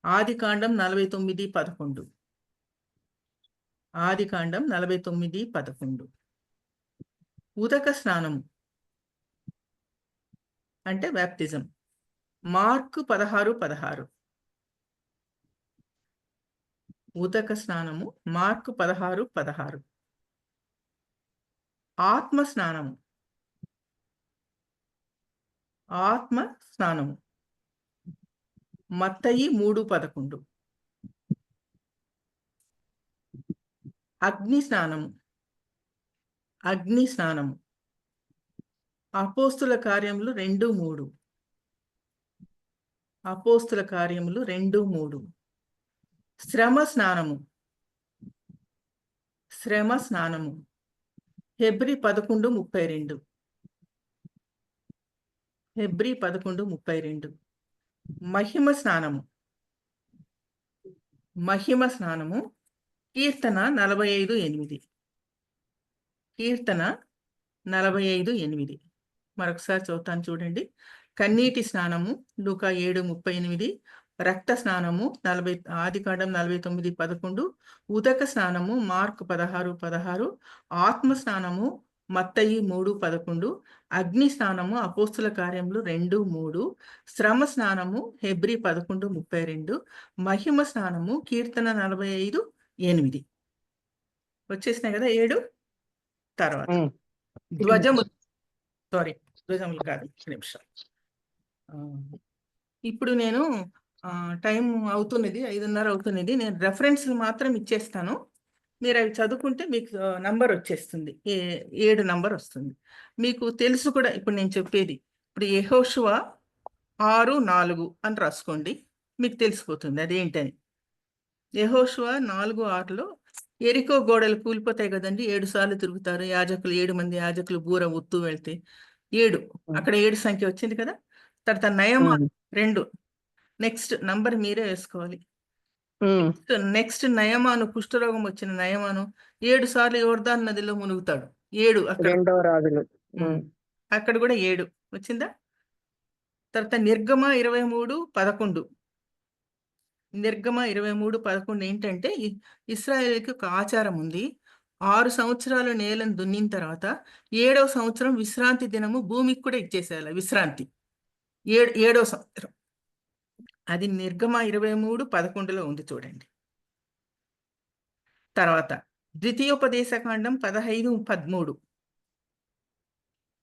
ఆదికాండం 49:11, ఆదికాండం 49:11 ఉదక స్నానం అంటే బ్యాప్టిజం, మార్కు 16:16 ఉదక స్నానము, మార్కు 16:16 ఆత్మ స్నానము, ఆత్మ స్నానము మత్తయి 3:11 అగ్ని స్నానము, అగ్ని స్నానము అపోస్తుల కార్యములు 2:3, అపోస్తుల కార్యములు 2:3 శ్రమ స్నానము, శ్రమ స్నానము హెబ్రీ 11:32, హెబ్రీ 11:32 మహిమ స్నానము, మహిమ స్నానము కీర్తన 45:8, కీర్తన 45:8 మరొకసారి చదువుతాను చూడండి. కన్నీటి స్నానము లూకా 7:38, రక్త స్నానము ఆదికాండం 49:11, ఉదక స్నానము మార్కు 16:16, ఆత్మ స్నానము మత్తయి 3:11, అగ్ని స్నానము అపోస్తుల కార్యములు 2:3, శ్రమ స్నానము హెబ్రీ 11:32, మహిమ స్నానము కీర్తన 45:8. వచ్చేసినాయి కదా 7. తర్వాత ధ్వజము, ధ్వజములు కాదు, నిమిషం. ఇప్పుడు నేను టైం అవుతున్నది, 5:30 అవుతున్నది. నేను రెఫరెన్స్లు మాత్రం ఇచ్చేస్తాను, మీరు అవి చదువుకుంటే మీకు నంబర్ వచ్చేస్తుంది, 7 నంబర్ వస్తుంది. మీకు తెలుసు కూడా ఇప్పుడు నేను చెప్పేది. ఇప్పుడు యెహోషువ 6:4 అని రాసుకోండి, మీకు తెలిసిపోతుంది అదేంటని. యెహోషువ 4:6లో ఎరికో గోడలు కూలిపోతాయి కదండి, 7 సార్లు తిరుగుతారు యాజకులు, 7 మంది యాజకులు బూర ఊత్తూ వెళ్తే 7, అక్కడ 7 సంఖ్య వచ్చింది కదా. తర్వాత నయమాను 2, నెక్స్ట్ నంబర్ మీరే వేసుకోవాలి. నెక్స్ట్ నయమాను, కుష్ఠరోగం వచ్చిన నయమాను 7 సార్లు యోర్దాను నదిలో మునుగుతాడు. 7 అక్కడ, అక్కడ కూడా 7 వచ్చిందా. తర్వాత నిర్గమ 23:11, నిర్గమ 23:11 ఏంటంటే ఇశ్రాయేలుకి ఒక ఆచారం ఉంది. 6 సంవత్సరాలు నేలను దున్నిన తర్వాత 7వ సంవత్సరం విశ్రాంతి దినము భూమికి కూడా ఇచ్చేసేయాలి, విశ్రాంతి. 7వ సంవత్సరం అది నిర్గమ 23:11లో ఉంది చూడండి. తర్వాత ద్వితీయోపదేశకాండం 15:13,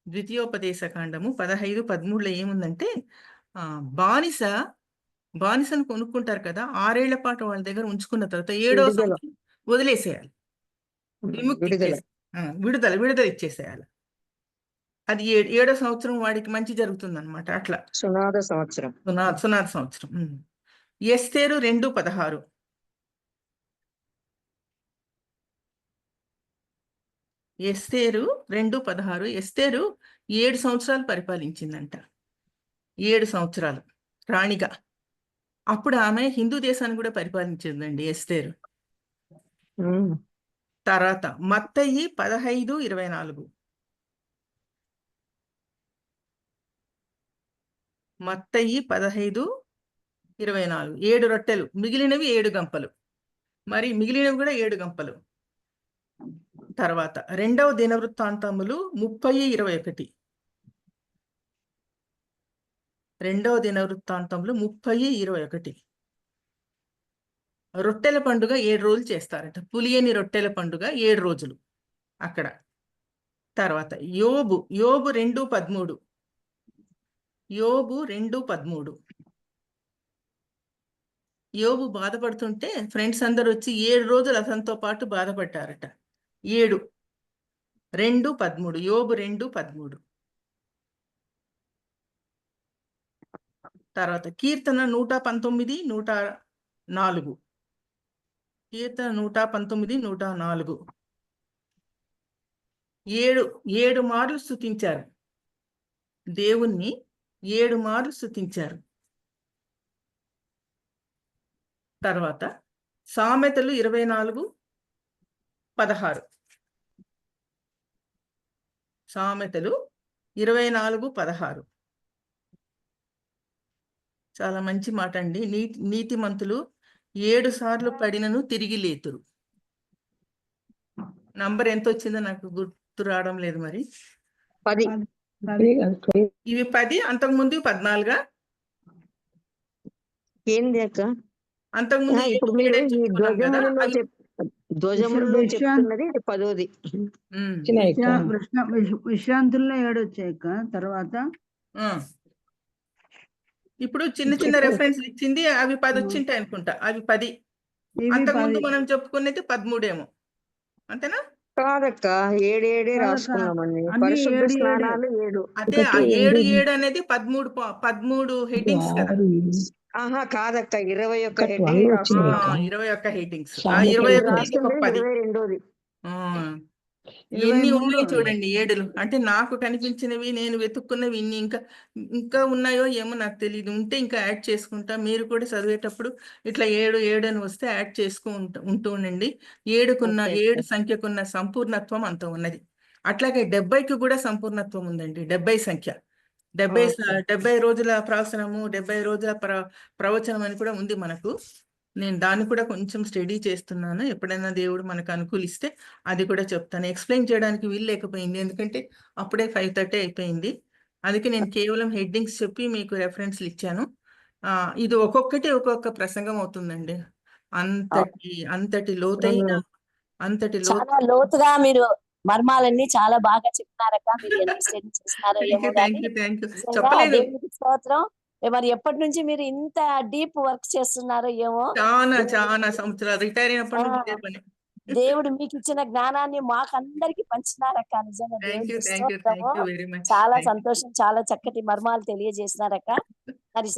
ద్వితీయోపదేశకాండము 15:13లో ఏముందంటే బానిసను కొనుక్కుంటారు కదా, 6 ఏళ్ల పాటు వాళ్ళ దగ్గర ఉంచుకున్న తర్వాత 7వ సంవత్సరం వదిలేసేయాలి, విడుదల ఇచ్చేసేయాలి. అది 7వ సంవత్సరం వాడికి మంచి జరుగుతుంది అనమాట. అట్లా సునాద సంవత్సరం. ఎస్తేరు 2:16, ఎస్తేరు 2:16 ఎస్తేరు 7 సంవత్సరాలు పరిపాలించిందంట, 7 సంవత్సరాలు రాణిగా. అప్పుడు ఆమె హిందూ దేశాన్ని కూడా పరిపాలించిందండి ఎస్తేరు. తర్వాత మత్తయి 15:24, మత్తయి 15:24 7 రొట్టెలు, మిగిలినవి 7 గంపలు. మరి మిగిలినవి కూడా 7 గంపలు. తర్వాత 2వ దినవృత్తాంతములు 30:21. 2వ దినవృత్తాంతములు 30:21. రొట్టెల పండుగ 7 రోజులు చేస్తారట. పులియని రొట్టెల పండుగ 7 రోజులు అక్కడ. తర్వాత యోబు 2:13. యోబు 2:13. యోబు బాధపడుతుంటే ఫ్రెండ్స్ అందరు వచ్చి 7 రోజులు అతనితో పాటు బాధపడ్డారట. 2:13. యోబు 2:13. తర్వాత కీర్తన 119, 104. కీర్తన 119, 104. 7 మార్లు స్తుతించారు దేవుణ్ణి. 7 మార్లు స్తుతించారు. తర్వాత సామెతలు 24:16. సామెతలు 24:16. చాలా మంచి మాట అండి. నీతిమంతులు 7 సార్లు పడినను తిరిగి లేతురు. నంబర్ ఎంత వచ్చిందో నాకు గుర్తు రావడం లేదు. మరి
10.
ఇవి 10, అంతకుముందు 14.
ఏంది అక్క?
అంతకుముందు
ఇప్పుడు మీరు ఈ ధ్వజములలో చెప్తున్నది ఇది 10ది.
విశ్రాంతుల్లో 7 వచ్చాయి అక్క. తర్వాత
ఇప్పుడు చిన్న చిన్న రెఫరెన్స్ ఇచ్చింది. అవి 10 వచ్చింటాయి అనుకుంటా. అవి 10. అంతకుముందు మనం చెప్పుకునేది 13 ఏమో. అంతేనా?
కాదక్క, 7 రాసుకున్నామండి. పరిశుద్ధ స్నానాలు 7.
అదే 7 అనేది 13 హెడ్డింగ్స్ కదా.
ఆహా కాదక్క, 21 హెడ్డింగ్ రాసుకున్నాం.
21 హెడ్డింగ్స్.
22ది.
ఎన్ని ఉన్నాయి చూడండి 7లు. అంటే నాకు కనిపించినవి, నేను వెతుక్కున్నవి ఇన్ని ఇంకా ఉన్నాయో ఏమో నాకు తెలియదు. ఉంటే ఇంకా యాడ్ చేసుకుంటా. మీరు కూడా చదివేటప్పుడు ఇట్లా 7 అని వస్తే యాడ్ ఉంటూ ఉండండి. 7 సంఖ్యకున్న సంపూర్ణత్వం అంత ఉన్నది. అట్లాగే 70కి కూడా సంపూర్ణత్వం ఉందండి. 70 సంఖ్య. 70 రోజుల ప్రవచనము, 70 రోజుల ప్రవచనం అని కూడా ఉంది మనకు. నేను దాన్ని కూడా కొంచెం స్టడీ చేస్తున్నాను. ఎప్పుడైనా దేవుడు మనకు అనుకూలిస్తే అది కూడా చెప్తాను. ఎక్స్ప్లెయిన్ చేయడానికి వీలు లేకపోయింది, ఎందుకంటే అప్పుడే 5:30 అయిపోయింది. అందుకే నేను కేవలం హెడ్డింగ్స్ చెప్పి మీకు రెఫరెన్స్లు ఇచ్చాను. ఇది ఒక్కొక్కటి ఒక్కొక్క ప్రసంగం అవుతుందండి. అంతటి లోతైన
చాలా లోతుగా మీరు మర్మాలన్నీ చాలా బాగా చెప్తున్నారక్క. మీరు ఎంత స్టడీ చేస్తున్నారో ఏమో కానీ దేవునికి స్తోత్రం. మరి ఎప్పటి నుంచి మీరు ఇంత డీప్ వర్క్ చేస్తున్నారో ఏమో.
చాలా సంవత్సరాలు రిటైర్ అయినప్పటి నుంచి పని.
దేవుడు మీకు ఇచ్చిన జ్ఞానాన్ని మాకందరికి పంచినారక్క. నిజంగా దేవునికి స్తోత్రము. చాలా సంతోషం. చాలా చక్కటి మర్మాలు తెలియజేసినారక్క. మరి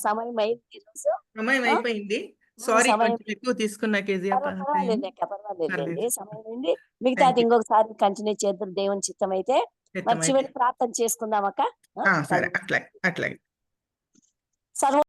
సమయం అయింది. ఈరోజు
సమయం అయిపోయింది. సారీ, ఎక్కువ తీసుకున్నా.
పర్వాలేదండి, సమయం అయింది. మిగతాది ఇంకొకసారి కంటిన్యూ చేద్దాం దేవుని చిత్తం అయితే. మరి చివరి ప్రార్థన చేసుకుందాం అక్క.
సరే, అట్లాగే.
సర్వ